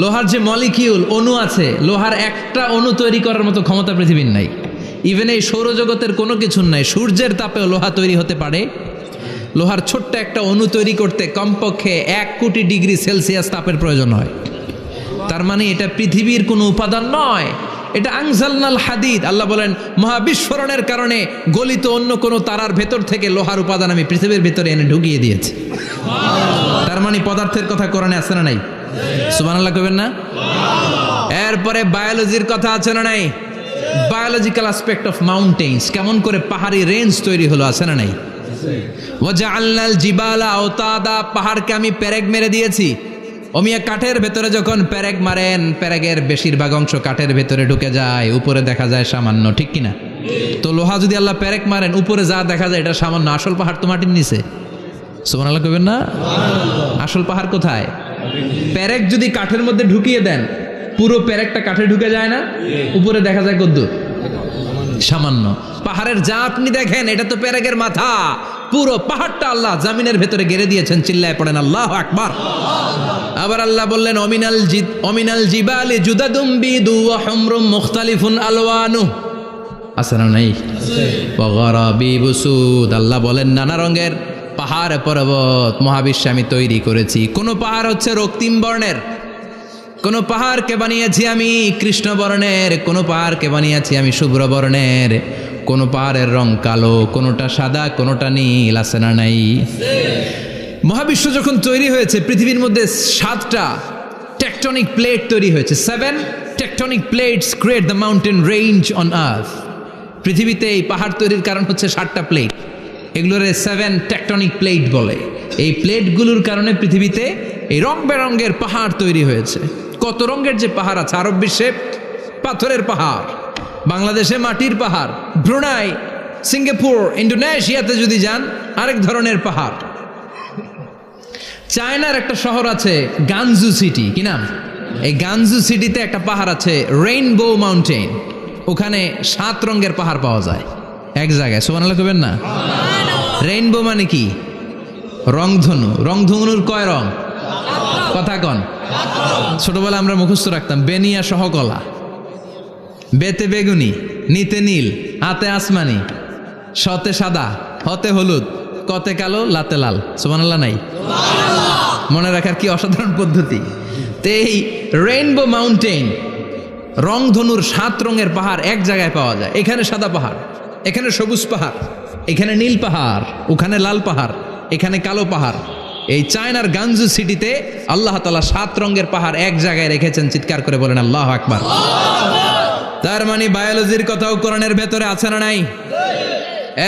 [SPEAKER 1] লোহার যে মলিকিউল, অণু আছে, লোহার একটা অণু তৈরি করার মতো ক্ষমতা পৃথিবীর নাই। ইভেন এই সৌরজগতের কোনো কিছুর নাই। সূর্যের তাপেও লোহা তৈরি হতে পারে। লোহার ছোট্ট একটা অণু তৈরি করতে কমপক্ষে 1 কোটি ডিগ্রি সেলসিয়াস তাপের প্রয়োজন হয়। তার মানে এটা পৃথিবীর কোনো উপাদান নয়, এটা আনজালনাল হাদিদ। আল্লাহ বলেন, মহাবিস্ফোরণের কারণে গলিত অন্য কোনো তারার ভেতর থেকে লোহার উপাদান আমি পৃথিবীর ভেতরে এনে ঢুকিয়ে দিয়েছি। তার মানে পদার্থের কথা কোরআনে আছে না নাই? সুবহানাল্লাহ কইবেন না? এরপরে বায়োলজির কথা আছে না নাই? বায়োলজিক্যাল অ্যাসপেক্ট অফ মাউন্টেন্স, কেমন করে পাহাড়ি রেঞ্জ তৈরি হলো, আছে না নাই? ওয়াজআলনাল জিবালা আওতাদা, পাহাড়কে আমি পেরেক মেরে দিয়েছি। অমিয়া কাঠের ভেতরে যখন পেরেক মারেন, পেরেকের বেশিরভাগ অংশ কাঠের ভেতরে ঢুকে যায়, উপরে দেখা যায় সামান্য, ঠিক কিনা? তো লোহা যদি আল্লাহ পেরেক মারেন, উপরে যা দেখা যায় এটা সামান্য, আসল পাহাড় তো মাটির নিচে। সুবহানাল্লাহ কইবেন না? আসল পাহাড় কোথায়? পেরেক যদি কাঠের মধ্যে ঢুকিয়ে দেন, পুরো পেরেকটা কাঠে ঢুকে যায় না? উপরে দেখা যায় কদ্দুর? সামান্য। পাহাড়ের যা আপনি দেখেন এটা তো পেরেকের মাথা। পুরো পাহাড়টা আল্লাহ জামিনের ভেতরে গেড়ে দিয়েছেন। চিল্লায় পড়েন আল্লাহু আকবার। আবার আল্লাহ বললেন, অমিনাল জিবালি জুদাদুম বিদু ওয়া হুমরুম মুখতালিফুন আলওয়ানু, আছে না নাই? ওয়া গারাবিবু সুদ, আল্লাহ বলেন নানা রঙের পাহাড় পর্বত মহাবিশ্বে আমি তৈরি করেছি। কোন পাহাড় হচ্ছে রক্তিম বর্ণের, কোন পাহাড়কে বানিয়েছি আমি কৃষ্ণ বর্ণের, কোন পাহাড়কে বানিয়েছি আমি শুভ্র বর্ণের, কোন পাহাড়ের রং কালো, কোনটা সাদা, কোনটা নীল, আছে না নাই? মহাবিশ্ব যখন তৈরি হয়েছে, পৃথিবীর মধ্যে 7টা টেকটনিক প্লেট তৈরি হয়েছে। 7 tectonic plates create the mountain range on earth. পৃথিবীতে এই পাহাড় তৈরির কারণ হচ্ছে 7টা প্লেট। এগুলোরে 7 টেকটনিক প্লেট বলে। এই প্লেটগুলোর কারণে পৃথিবীতে এই রং বেরঙের পাহাড় তৈরি হয়েছে। কত রঙের যে পাহাড় আছে। আরব বিশ্বে পাথরের পাহাড়, বাংলাদেশে মাটির পাহাড়, ব্রুনাই, সিঙ্গাপুর, ইন্দোনেশিয়াতে যদি যান আরেক ধরনের পাহাড়। চায়নার একটা শহর আছে গানজু সিটি, কি নাম? এই গানজু সিটিতে একটা পাহাড় আছে রেইনবো মাউন্টেন। ওখানে 7 রঙের পাহাড় পাওয়া যায় এক জায়গায়। সুবহানাল্লাহ কইবেন না? রেইনবো মানে কি? রংধনু। রংধনুর কয় রং? কথা কন। ছোটবেলা আমরা মুখস্থ রাখতাম, বেনিয়া সহকলা, বেতে বেগুনি, নিতে নীল, হাতে আসমানি, শতে সাদা, হতে হলুদ, কতে কালো, লাতে লাল। সুবহানাল্লাহ নাই? মনে রাখার কি অসাধারণ পদ্ধতি। তো এই রেইনবো মাউন্টেন, রংধনুর 7 রঙের পাহাড় এক জায়গায় পাওয়া যায়। এখানে সাদা পাহাড়, এখানে সবুজ পাহাড়, এখানে নীল পাহাড়, ওখানে লাল পাহাড়, এখানে কালো পাহাড়। এই চায়নার গানজু সিটিতে আল্লাহ তাআলা 7 রঙের পাহাড় এক জায়গায় রেখেছেন। চিৎকার করে বলেন আল্লাহু আকবার। তার মানে বায়োলজির কথাও কোরআনের ভেতরে আছে না নাই?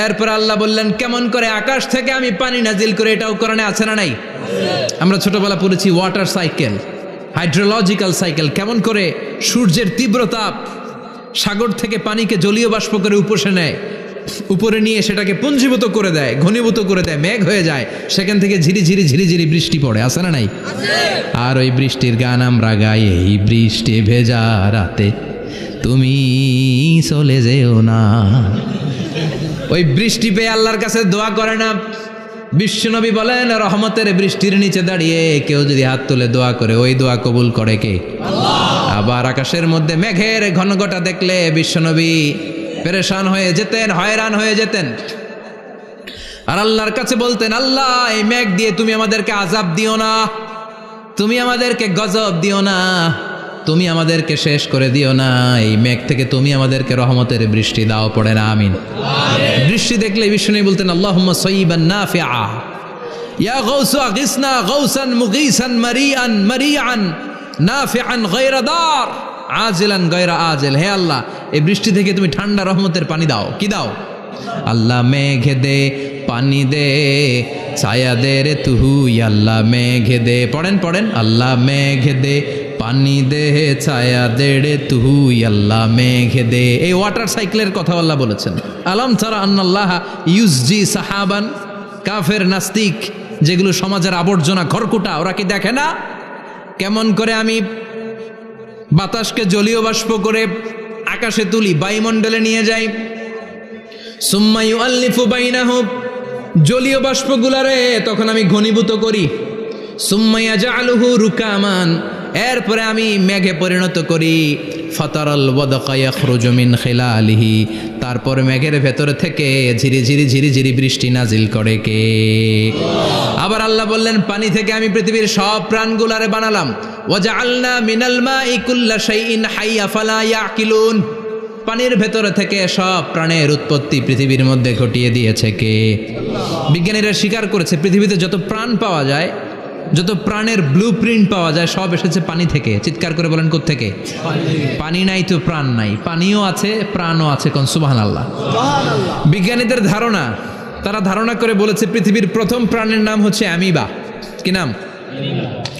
[SPEAKER 1] এরপর আল্লাহ বললেন, কেমন করে আকাশ থেকে আমি পানি নাজিল করে, এটাও কোরআনে আছে না নাই? আমরা ছোটবেলা পড়েছি ওয়াটার সাইকেল, হাইড্রোলজিক্যাল সাইকেল। কেমন করে সূর্যের তীব্র তাপ সাগর থেকে পানিকে জলীয় বাষ্প করে উপসে নেয়, উপরে নিয়ে সেটাকে পুঞ্জীভূত করে দেয়, ঘনীভূত করে দেয়, মেঘ হয়ে যায়, সেখান থেকে ঝিরি বৃষ্টি পড়ে, আছে না নাই? আর ওই বৃষ্টির গান আমরা গাই, এই বৃষ্টি ভেজা রাতে তুমি চলে যেও না। ওই বৃষ্টি পেয়ে আল্লাহর কাছে দোয়া করে না। বিশ্বনবী বলেন, রহমতের বৃষ্টির নিচে দাঁড়িয়ে কেউ যদি হাত তুলে দোয়া করে, ওই দোয়া কবুল করে কে? আবার আকাশের মধ্যে মেঘের ঘনঘটা দেখলে বিশ্বনবী পেরেশান হয়ে যেতেন, হয়রান হয়ে যেতেন, আর আল্লাহর কাছে বলতেন, আল্লাহ এই মেঘ দিয়ে তুমি আমাদেরকে আযাব দিও না, তুমি আমাদেরকে গজব দিও না, তুমি আমাদেরকে শেষ করে দিও না, এই মেঘ থেকে তুমি আমাদেরকে রহমতের বৃষ্টি দাও। পড়ে না আমিন। বৃষ্টি দেখলে বিশ্বনবী বলতেন, আল্লাহুম্মা সাইয়্যিবান নাফিআ, ইয়া গাউসু আগিসনা গাউসান মুগীসান মারিআন মারিআন নাফিআন গায়রা দার আজিলান গায়রা আজিল। হে আল্লাহ, এই বৃষ্টি থেকে তুমি ঠান্ডা রহমতের পানি দাও। কি দাও? আল্লাহ মেঘে দে পানি দে, ছায়া দে রে তুহু, আল্লাহ মেঘে দে। পড়েন আল্লাহ মেঘে দে পানি দে, ছায়া দে রে তুহু, আল্লাহ মেঘে দে। এই ওয়াটার সাইকেলের কথা আল্লাহ বলেছেন। আলম তারা আন্নাল্লাহ ইউসজি সাহাবান। কাফের নাস্তিক যেগুলো সমাজের আবর্জনা খড়কুটা, ওরা কি দেখে না কেমন করে আমি বাতাসকে জলীয় বাষ্প করে আকাশে তুলি, বায়ুমণ্ডলে নিয়ে যাই, সুম্মা ইউআল্লিফু বাইনাহুম, জলীয় বাষ্পগুলারে তখন আমি ঘনীভূত করি, সুম্মা ইয়াজআলুহু রুকামান, এরপরে আমি মেঘে পরিণত করি, ফাতারাল ওয়াদকা ইয়াখরুজু মিন খিলালিহি, তারপর মেঘের ভেতর থেকে ঝিরি বৃষ্টি নাজিল করে কে? আবার আল্লাহ বললেন, পানি থেকে আমি পৃথিবীর সব প্রাণগুলারে বানালাম, ওয়াজআলনা মিনাল মাই কুল্লা শাইইন হাইয়া ফালা ইয়াকিলুন, পানির ভেতর থেকে সব প্রাণের উৎপত্তি পৃথিবীর মধ্যে ঘটিয়ে দিয়েছে কে? বিজ্ঞানীরা স্বীকার করেছে, পৃথিবীতে যত প্রাণ পাওয়া যায়, যত প্রাণের ব্লুপ্রিন্ট পাওয়া যায়, সব এসেছে পানি থেকে। চিৎকার করে বলেন, কোত্থেকে? পানি নাই তো প্রাণ নাই, পানিও আছে প্রাণও আছে। কোন সুবহানাল্লাহ। বিজ্ঞানীদের ধারণা, তারা ধারণা করে বলেছে পৃথিবীর প্রথম প্রাণের নাম হচ্ছে অ্যামিবা। কি নাম?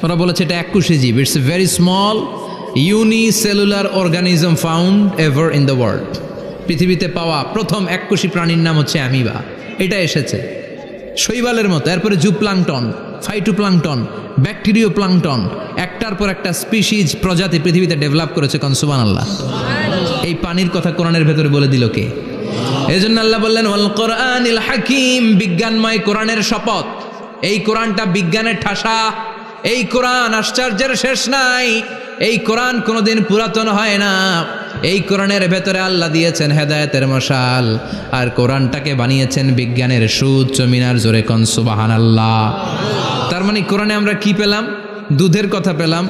[SPEAKER 1] ওরা বলেছে এটা এককোষী জীব, it's a very small unicellular organism found ever in the world. পৃথিবীতে পাওয়া প্রথম এককোষী প্রাণীর নাম হচ্ছে অ্যামিবা। এটা এসেছে শৈবালের মতো, এরপরে জুপ্লাংটন, ফাইটোপ্লাংটন, ব্যাকটেরিও প্লাংটন, একটার পর একটা স্পিসিজ প্রজাতি পৃথিবীতে ডেভেলপ করেছে। কোন সুবহানাল্লাহ। এই পানির কথা কোরআনের ভেতরে বলে দিল কে? এই জন্য আল্লাহ বললেন, ওয়াল কোরআনিল হাকিম, বিজ্ঞানময় কোরআনের শপথ। এই কোরআনটা বিজ্ঞানের ঠাসা, এই কোরআন আশ্চর্যের শেষ নাই, এই কোরআন কোনোদিন পুরাতন হয় না। এই কোরআনের ভেতরে আল্লাহ দিয়েছেন হেদায়েতের মশাল, আর কোরআনটাকে বানিয়েছেন বিজ্ঞানের সুউচ্চ মিনার। জোরে কোন সুবহানাল্লাহ। তার মানে কোরআনে আমরা কি পেলাম? দুধের কথা পেলাম,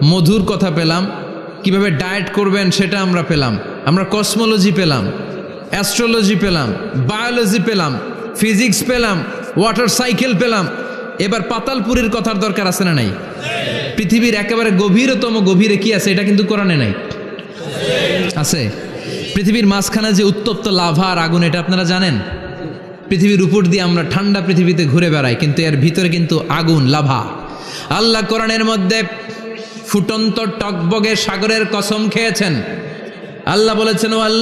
[SPEAKER 1] মধুর কথা পেলাম, কিভাবে ডায়েট করবেন সেটা আমরা পেলাম, আমরা কসমোলজি পেলাম, অ্যাস্ট্রোলজি পেলাম, বায়োলজি পেলাম, ফিজিক্স পেলাম, ওয়াটার সাইকেল পেলাম। এবার পাতালপুরীর কথার দরকার আছে না নাই? পৃথিবীর একেবারে গভীরতম গভীরে কি আছে? এটা কিন্তু কোরআনে নাই, আছে। পৃথিবীর মাঝখানে যে উত্তপ্ত লাভা আর আগুন, এটা আপনারা জানেন? পৃথিবীর উপর দিয়ে আমরা ঠান্ডা পৃথিবীতে ঘুরে বেড়াই, কিন্তু এর ভিতরে কিন্তু আগুন, লাভা। আল্লাহ কোরআনের মধ্যে ফুটন্ত টকবগে সাগরের কসম খেয়েছেন। আল্লাহ বলেছেন, ওয়াল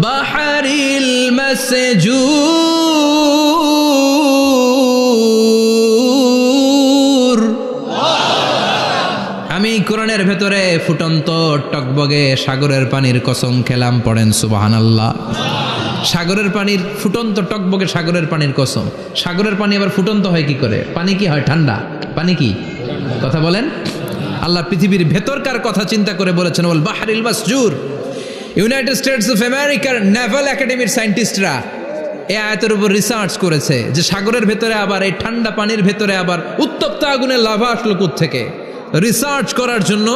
[SPEAKER 1] বাহারিল মাসজুর, আমি কোরআনের ভেতরে ফুটন্ত টকবগে সাগরের পানির কসম খেলাম। পড়েন সুবহানাল্লাহ। সাগরের পানির ফুটন্ত টকবগে সাগরের পানির কসম। সাগরের পানি আবার ফুটন্ত হয় কি করে? পানি কি হয়? ঠান্ডা। পানি কি? কথা বলেন। আল্লাহ পৃথিবীর ভেতরকার কথা চিন্তা করে বলেছেন, ওয়াল বাহরিল মাসজুর। ইউনাইটেড স্টেটস অফ আমেরিকার নেভাল একাডেমির সায়েন্টিস্টরা এই আয়াতের উপর রিসার্চ করেছে যে সাগরের ভেতরে আবার এই ঠান্ডা পানির ভেতরে আবার উত্তপ্ত আগুনের লাভা আসলো কোত্থেকে। রিসার্চ করার জন্য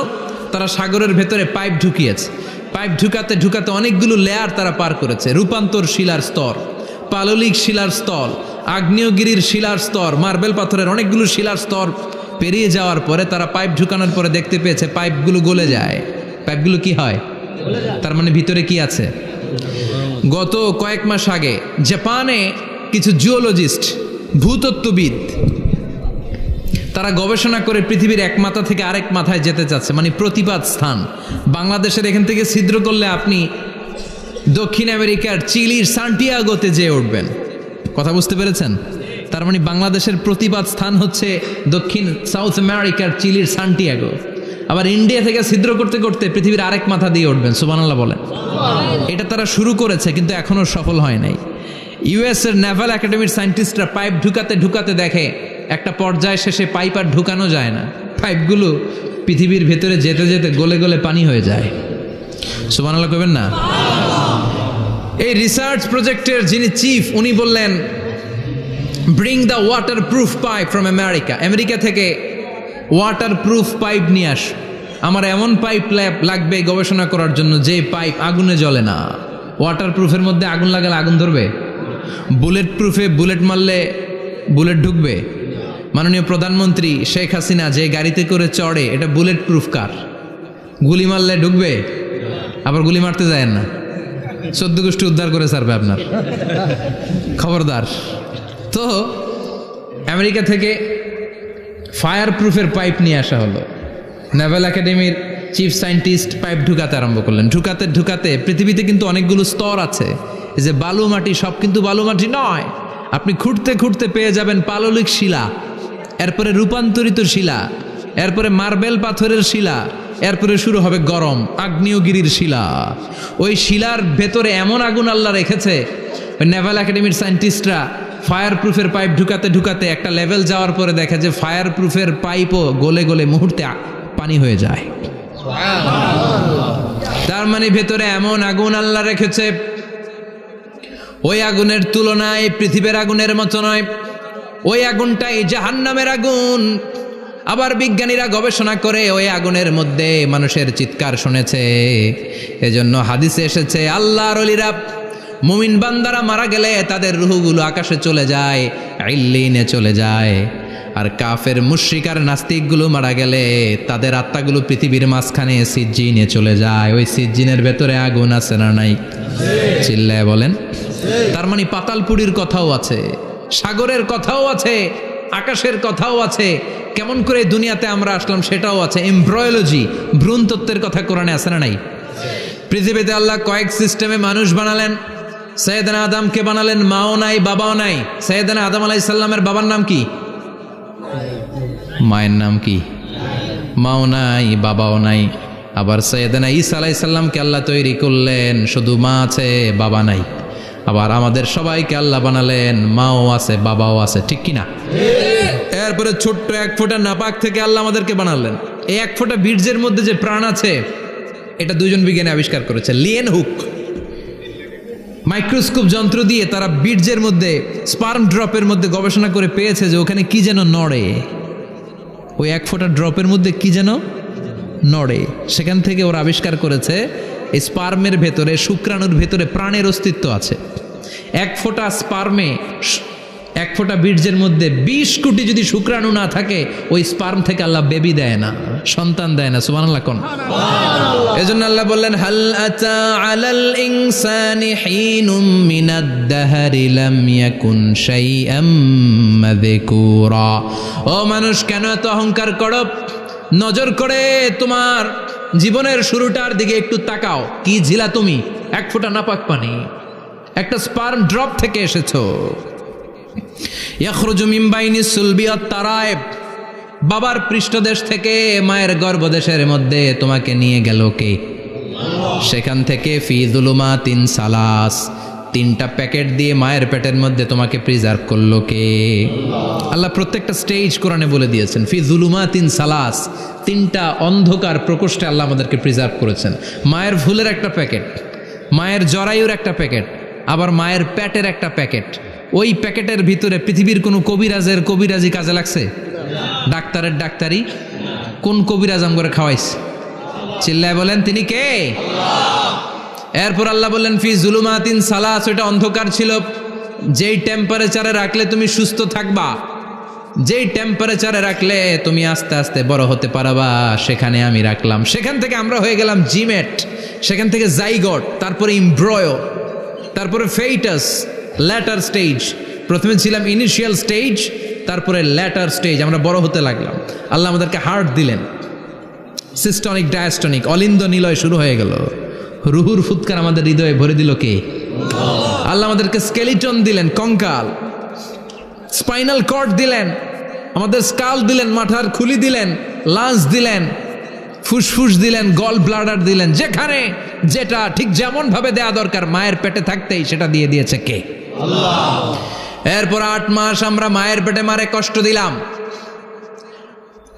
[SPEAKER 1] তারা সাগরের ভেতরে পাইপ ঢুকিয়েছে। পাইপ ঢুকাতে ঢুকাতে অনেকগুলো লেয়ার তারা পার করেছে। রূপান্তর শিলার স্তর, পাললিক শিলার স্তর, আগ্নেয়গিরির শিলার স্তর, মার্বেল পাথরের অনেকগুলো শিলার স্তর পেরিয়ে যাওয়ার পরে তারা পাইপ ঢুকানোর পরে দেখতে পেয়েছে পাইপগুলো গলে যায়। পাইপগুলো কি হয়? তার মানে ভিতরে কি আছে? গত কয়েক মাস আগে জাপানে কিছু জিওলজিস্ট, ভূতত্ত্ববিদ, তারা গবেষণা করে পৃথিবীর এক মাথা থেকে আরেক মাথায় যেতে চাচ্ছে, মানে প্রতিপাদ স্থান। বাংলাদেশের এখান থেকে ছিদ্র করলে আপনি দক্ষিণ আমেরিকার চিলির সান্টিয়াগোতে যেয়ে উঠবেন। কথা বুঝতে পেরেছেন? তার মানে বাংলাদেশের প্রতিবাদ স্থান হচ্ছে দক্ষিণ সাউথ আমেরিকার চিলির সান্টিয়াগো। আবার ইন্ডিয়া থেকে ছিদ্র করতে করতে পৃথিবীর আরেক মাথা দিয়ে উঠবেন। সুবহানাল্লাহ বলেন। এটা তারা শুরু করেছে, কিন্তু এখনো সফল হয় নাই। ইউএস এর নেভাল একাডেমির সায়েন্টিস্টরা পাইপ ঢুকাতে ঢুকাতে দেখে একটা পর্যায় শেষে পাইপ আর ঢুকানো যায় না, পাইপগুলো পৃথিবীর ভেতরে যেতে যেতে গলে গলে পানি হয়ে যায়। সুবহানাল্লাহ কইবেন না? এই রিসার্চ প্রজেক্টের যিনি চিফ, উনি বললেন bring the water proof pipe from America. America থেকে ওয়াটার প্রুফ পাইপ নিয়ে আস। আমার এমন পাইপ লাগবে গবেষণা করার জন্য যে পাইপ আগুনে জ্বলে না। ওয়াটার প্রুফের মধ্যে আগুন লাগালে আগুন ধরবে? বুলেট প্রুফে বুলেট মারলে বুলেট ঢুকবে? মাননীয় প্রধানমন্ত্রী শেখ হাসিনা যে গাড়িতে করে চড়ে, এটা বুলেট প্রুফ কার? গুলি মারলে ঢুকবে? আবার গুলি মারতে যায় না, 14 গোষ্ঠী উদ্ধার করে ছাড়বে আপনার, খবরদার। তো আমেরিকা থেকে ফায়ার প্রুফের পাইপ নিয়ে আসা হলো। নেভাল একাডেমির চিফ সায়েন্টিস্ট পাইপ ঢুকাতে আরম্ভ করলেন। ঢুকাতে ঢুকাতে পৃথিবীতে কিন্তু অনেকগুলো স্তর আছে। এই যে বালু মাটি, সব কিন্তু বালু মাটি নয়। আপনি খুঁড়তে খুঁড়তে পেয়ে যাবেন পাললিক শিলা, এরপরে রূপান্তরিত শিলা, এরপরে মার্বেল পাথরের শিলা, এরপরে শুরু হবে গরম আগ্নেয়গিরির শিলা। ওই শিলার ভেতরে এমন আগুন আল্লাহ রেখেছে, ওই নেভাল একাডেমির সায়েন্টিস্টরা ফায়ার প্রুফের পাইপ ঢুকাতে ঢুকাতে একটা লেভেল যাওয়ার পরে দেখে যে ফায়ার প্রুফের পাইপও গলে গলে মুহূর্তে পানি হয়ে যায়। তার মানে ভেতরে এমন আগুন আল্লাহ রেখেছে, ওই আগুনের তুলনায় পৃথিবীর আগুনের মতো নয়। ওই আগুনটাই জাহান্নামের আগুন। আবার বিজ্ঞানীরা গবেষণা করে ওই আগুনের মধ্যে মানুষের চিৎকার শুনেছে। এজন্য হাদিসে এসেছে আল্লাহর ওলিরা, মুমিন বান্দারা মারা গেলে তাদের রূহগুলো আকাশে চলে যায়, ইল্লিনে চলে যায়। আর কাফের মুশরিক আর নাস্তিকগুলো মারা গেলে তাদের আত্মাগুলো পৃথিবীর মাঝখানে সিজ্জিনে চলে যায়। ওই সিজ্জিনের ভেতরে আগুন আছে না নাই? চিল্লায় বলেন। তার মানে পাতালপুরীর কথাও আছে, সাগরের কথাও আছে, আকাশের কথাও আছে। কেমন করে দুনিয়াতে আমরা আসলাম সেটাও আছে। এমব্রয়োলজি, ভ্রূণ তত্ত্বের কথা কোরআনে আছে না নাই? পৃথিবীতে আল্লাহ কয়েক সিস্টেমে মানুষ বানালেন। সৈয়দনা আদমকে বানালেন, মাও নাই বাবাও নাই। সৈয়দনা আদম আলাইহিস সালামের বাবার নাম কি? মায়ের নাম কি? মাও নাই বাবাও নাই। আবার সৈয়দনা ঈসা আলাইহিস সালামকে আল্লাহ তৈরি করলেন, শুধু মা আছে বাবা নাই। আবার আমাদের সবাইকে আল্লাহ বানালেন, মাও আছে বাবাও আছে, ঠিক কিনা? এরপরে ছোট্ট 1 ফোঁটা নাপাক থেকে আল্লাহ আমাদেরকে বানালেন। এই 1 ফোঁটা বীর্যের মধ্যে যে প্রাণ আছে, এটা 2জন বিজ্ঞানী আবিষ্কার করেছে। লিয়েন হুক মাইক্রোস্কোপ যন্ত্র দিয়ে তারা বীর্যের মধ্যে, স্পার্ম ড্রপের মধ্যে গবেষণা করে পেয়েছে যে ওখানে কি যেন নড়ে। ওই 1 ফোঁটা ড্রপের মধ্যে কি যেন নড়ে। সেখান থেকে ওরা আবিষ্কার করেছে এই স্পার্মের ভেতরে, শুক্রাণুর ভেতরে প্রাণের অস্তিত্ব আছে। 1 ফোঁটা স্পার্মে, 1 ফোঁটা বীর্যের মধ্যে 20 কোটি যদি শুক্রাণু না থাকে, ওই স্পার্ম থেকে আল্লাহ বেবি দেয় না, সন্তান দেয় না। সুবহানাল্লাহ কোন? এজন্য আল্লাহ বললেন হাল আতা আলাল ইনসানি হিনুম মিনাদ দাহরি লাম ইয়াকুন শাইআম মাযকুরা। ও মানুষ, কেন এত অহংকার করো? নজর করে তোমার জীবনের শুরুটার দিকে একটু তাকাও। কি ঝিলা তুমি? 1 ফোঁটা নাপাক পানি, একটা স্পার্ম ড্রপ থেকে এসেছো। ইয়াখরুজু মিন বাইনিস সুলবি ওয়াত তারায়েব, বাবার পৃষ্ঠদেশ থেকে মায়ের গর্ভদেশের মধ্যে তোমাকে নিয়ে গেল কে? সেখান থেকে ফি যুলুমাতিন সালাস, 3টা প্যাকেট দিয়ে মায়ের পেটের মধ্যে তোমাকে প্রিজার্ভ করলো কে? আল্লাহ প্রত্যেকটা স্টেজ কোরআনে বলে দিয়েছেন। ফি যুলুমাতিন সালাস, 3টা অন্ধকার প্রকোষ্ঠে আল্লাহ আমাদেরকে প্রিজার্ভ করেছেন। মায়ের ভুলের একটা প্যাকেট, মায়ের জরায়ুর একটা প্যাকেট, আবার মায়ের পেটের একটা প্যাকেট। ওই প্যাকেটের ভিতরে পৃথিবীর কোনো কবিরাজের কবিরাজি কাজে লাগছে? ডাক্তারের ডাক্তারি? কোন কবিরাজ আমগরে খাওয়াইছে? চিল্লায় বলেন তিনি কে? এরপর আল্লাহ বললেন ফি যুলুমাতিন সালাস, ওইটা অন্ধকার ছিল। যেই টেম্পারেচারে রাখলে তুমি সুস্থ থাকবা, যেই টেম্পারেচারে রাখলে তুমি আস্তে আস্তে বড় হতে পারবা, সেখানে আমি রাখলাম। সেখান থেকে আমরা হয়ে গেলাম জিমেট, সেখান থেকে জাইগট, তারপরে এমব্রয়ো, তারপরে ফেইটাস, ল্যাটার স্টেজ। প্রথমে ছিলাম ইনিশিয়াল স্টেজ, তারপরে ল্যাটার স্টেজ, আমরা বড় হতে লাগলাম। আল্লাহ আমাদেরকে হার্ট দিলেন, সিস্টনিক ডায়াস্টনিক, অলিন্দ নিলয় শুরু হয়ে গেল। রুহুর ফুৎকার আমাদের হৃদয়ে ভরে দিল কে? আল্লাহ আমাদেরকে স্কেলিটন দিলেন, কঙ্কাল, স্পাইনাল কর্ড দিলেন, আমাদের স্কাল দিলেন, মাথার খুলি দিলেন, লাঞ্চ দিলেন, ফুসফুস দিলেন, গল ব্লাডার দিলেন, যেখানে যেটা ঠিক যেমন ভাবে দেয়া দরকার মায়ের পেটে থাকতেই সেটা দিয়ে দিয়েছে কে? আল্লাহ। এরপর 8 মাস আমরা মায়ের পেটে মারে কষ্ট দিলাম।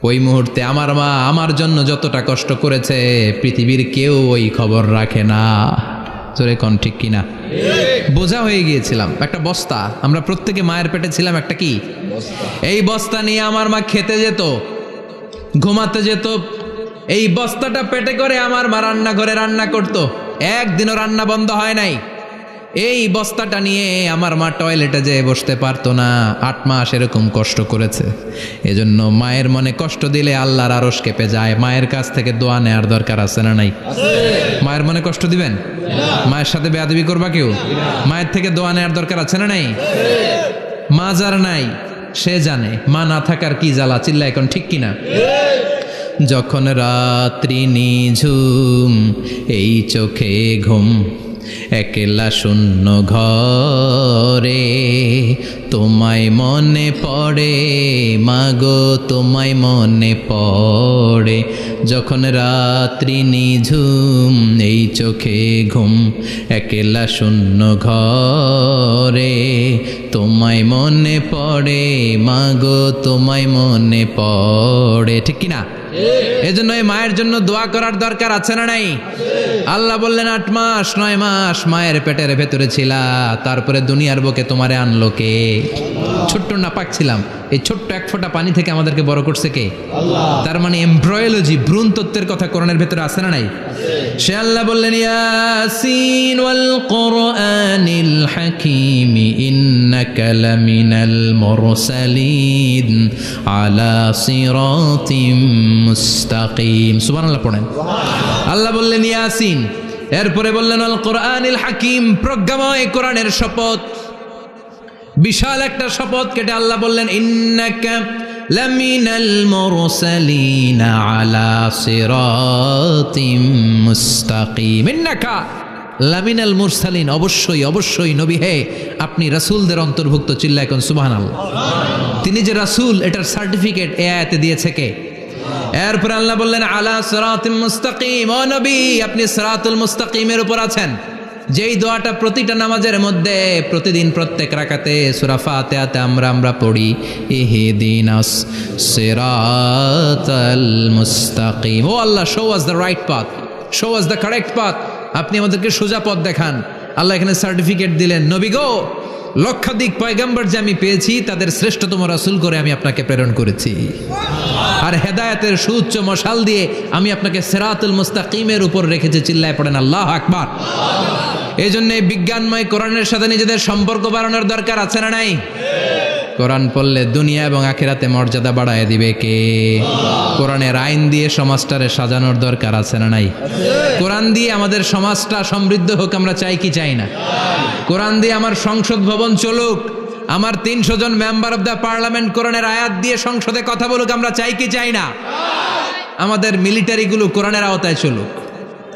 [SPEAKER 1] ওই মুহূর্তে আমার মা আমার জন্য যতটা কষ্ট করেছে পৃথিবীর কেউ ওই খবর রাখে না। জোরে কোন ঠিক কিনা? বোঝা হয়ে গিয়েছিলাম, একটা বস্তা। আমরা প্রত্যেকে মায়ের পেটে ছিলাম একটা কি এই বস্তা নিয়ে আমার মা খেতে যেত, ঘুমাতে যেত, এই বস্তাটা পেটে করে আমার মা রান্নাঘরে রান্না করত, একদিনও রান্না বন্ধ হয় নাই। এই বস্তাটা নিয়ে আমার মা টয়লেটে যেয়ে বসতে পারতো না। 8 মাস এরকম কষ্ট করেছে। এজন্য মায়ের মনে কষ্ট দিলে আল্লাহর আরশ কেঁপে যায়। মায়ের কাছ থেকে দোয়া নেওয়ার দরকার আছে না নাই? মায়ের মনে কষ্ট দিবেন? মায়ের সাথে বেয়াদবি করবা কেউ? মায়ের থেকে দোয়া নেওয়ার দরকার আছে না নাই? মা যার নাই সে জানে মা না থাকার কি জ্বালা। চিল্লা এখন ঠিক কিনা? যখন রাত্রি নিঝুম এই চোখে ঘুম, একলা শূন্য ঘরে, তোমায় মনে পড়ে মাগো, তোমায় মনে পড়ে। যখন রাত্রি নিঝুম এই চোখে ঘুম, একলা শূন্য ঘরে, তোমায় মনে পড়ে মাগো, তোমায় মনে পড়ে। ঠিক কিনা? এজন্য এই মায়ের জন্য দোয়া করার দরকার আছে না নাই? আল্লাহ বললেন 8 মাস 9 মাস মায়ের পেটের ভেতরে ছিলা, তারপরে দুনিয়ার বুকে তোমারে আনলো কে? ছোট্ট নাপাক ছিলাম, এই ছোট্ট এক ফোঁটা পানি থেকে আমাদেরকে বড় করছে কে? আল্লাহ। তার মানে এমব্রয়োলজি, ভ্রূণ তত্ত্বের কথা কোরআনের ভেতরে আছে না নাই? সে আল্লাহ বললেন ইয়াসিন ওয়াল কোরআনিল হাকিম ইন্নাকা লামিনাল মুরসালিন আলা সিরাতিম মুস্তাকিম। সুবহানাল্লাহ পড়েন। আল্লাহ বললেন ইয়াসিন, এরপরে বললেন আল কোরআনিল হাকিম, প্রজ্ঞাময় কোরআনের শপথ। বিশাল একটা শপথ কেটে আল্লাহ বললেন ইন্নাকা লামিনাল মুরসালিন আলা সিরাতিম মুস্তাকিম। ইন্নাকা লামিনাল মুরসালিন, অবশ্যই অবশ্যই নবী হে আপনি রাসূলদের অন্তর্ভুক্ত। চিল্লা এখন সুবহানাল্লাহ। তিনি যে রাসূল এটার সার্টিফিকেট এই আয়াতে দিয়েছে কে? এরপর আল্লাহ বললেন আলা সিরাতিম মুস্তাকিম, ও নবী আপনি সিরাতুল মুস্তাকিমের উপর আছেন। যেই দোয়াটা প্রতিটা নামাজের মধ্যে প্রতিদিন প্রত্যেক রাকাতে সূরা ফাতিহাতে আমরা পড়ি, ইহদিনাস সিরাতাল মুস্তাকিম। ও Allah, show us the right path, show us the correct path. আপনি আমাদেরকে সোজা পথ দেখান। আল্লাহ এখানে সার্টিফিকেট দিলেন, নবী গো, লক্ষাধিক পয়গম্বর যে আমি পেয়েছি তাদের শ্রেষ্ঠতম রাসূল করে আমি আপনাকে প্রেরণ করেছি, আর হেদায়েতের সুউচ্চ মশাল দিয়ে আমি আপনাকে সিরাতুল মুস্তাকিমের উপর রেখেছি। চিল্লায় পড়েন আল্লাহু আকবার। এই জন্য বিজ্ঞানময় কোরআনের সাথে নিজেদের সম্পর্ক বাড়ানোর দরকার আছে না নাই? কোরআন পড়লে দুনিয়া এবং আখিরাতে মর্যাদা বাড়ায় দিবে কে? কোরআনের আইন দিয়ে সমাজটারে সাজানোর দরকার আছে না নাই? কোরআন দিয়ে আমাদের সমাজটা সমৃদ্ধ হোক আমরা চাই কি চাই না? কোরআন দিয়ে আমার সংসদ ভবন চলুক, আমার 300 জন মেম্বার অব দ্য পার্লামেন্ট কোরআনের আয়াত দিয়ে সংসদে কথা বলুক আমরা চাই কি চাই না? আমাদের মিলিটারিগুলো কোরআনের আওতায় চলুক,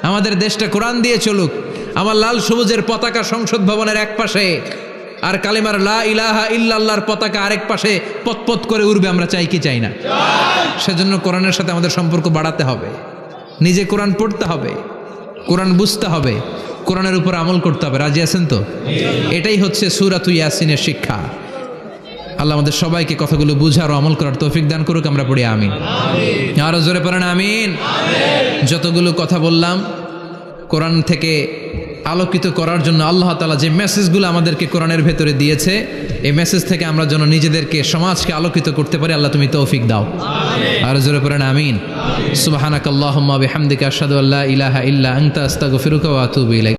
[SPEAKER 1] আমাদের দেশটা কোরআন দিয়ে চলুক। আমার লাল সবুজের পতাকা সংসদ ভবনের এক পাশে, আর কালিমার লা ইলাহা ইল্লাল্লাহর পতাকা আরেক পাশে পতপত করে উড়বে আমরা চাই কি চাই না? সেজন্য কোরআনের সাথে আমাদের সম্পর্ক বাড়াতে হবে, নিজে কোরআন পড়তে হবে, কোরআন বুঝতে হবে, কোরআনের উপর আমল করতে হবে। রাজি আছেন তো? এটাই হচ্ছে সূরাতুল ইয়াসিনের শিক্ষা। আল্লাহ আমাদের সবাইকে কথাগুলো বুঝার ও আমল করার তৌফিক দান করুক। আমরা পড়ি আমিন। আরো জোরে পড়েন আমিন। যতগুলো কথা বললাম কোরআন থেকে আলোকিত করার জন্য আল্লাহ তাআলা যে মেসেজগুলো আমাদেরকে কোরআনের ভেতরে দিয়েছে, এই মেসেজ থেকে আমরা যেন নিজেদেরকে সমাজকে আলোকিত করতে পারি। আল্লাহ তুমি তৌফিক দাও। আর জোরে পড়েন আমিন। সুবহানাকাল্লাহুম্মা বিহামদিকা আশহাদু আল্লা ইলাহা ইল্লা আনতা আস্তাগফিরুকা ওয়া আতুবু ইলাইক।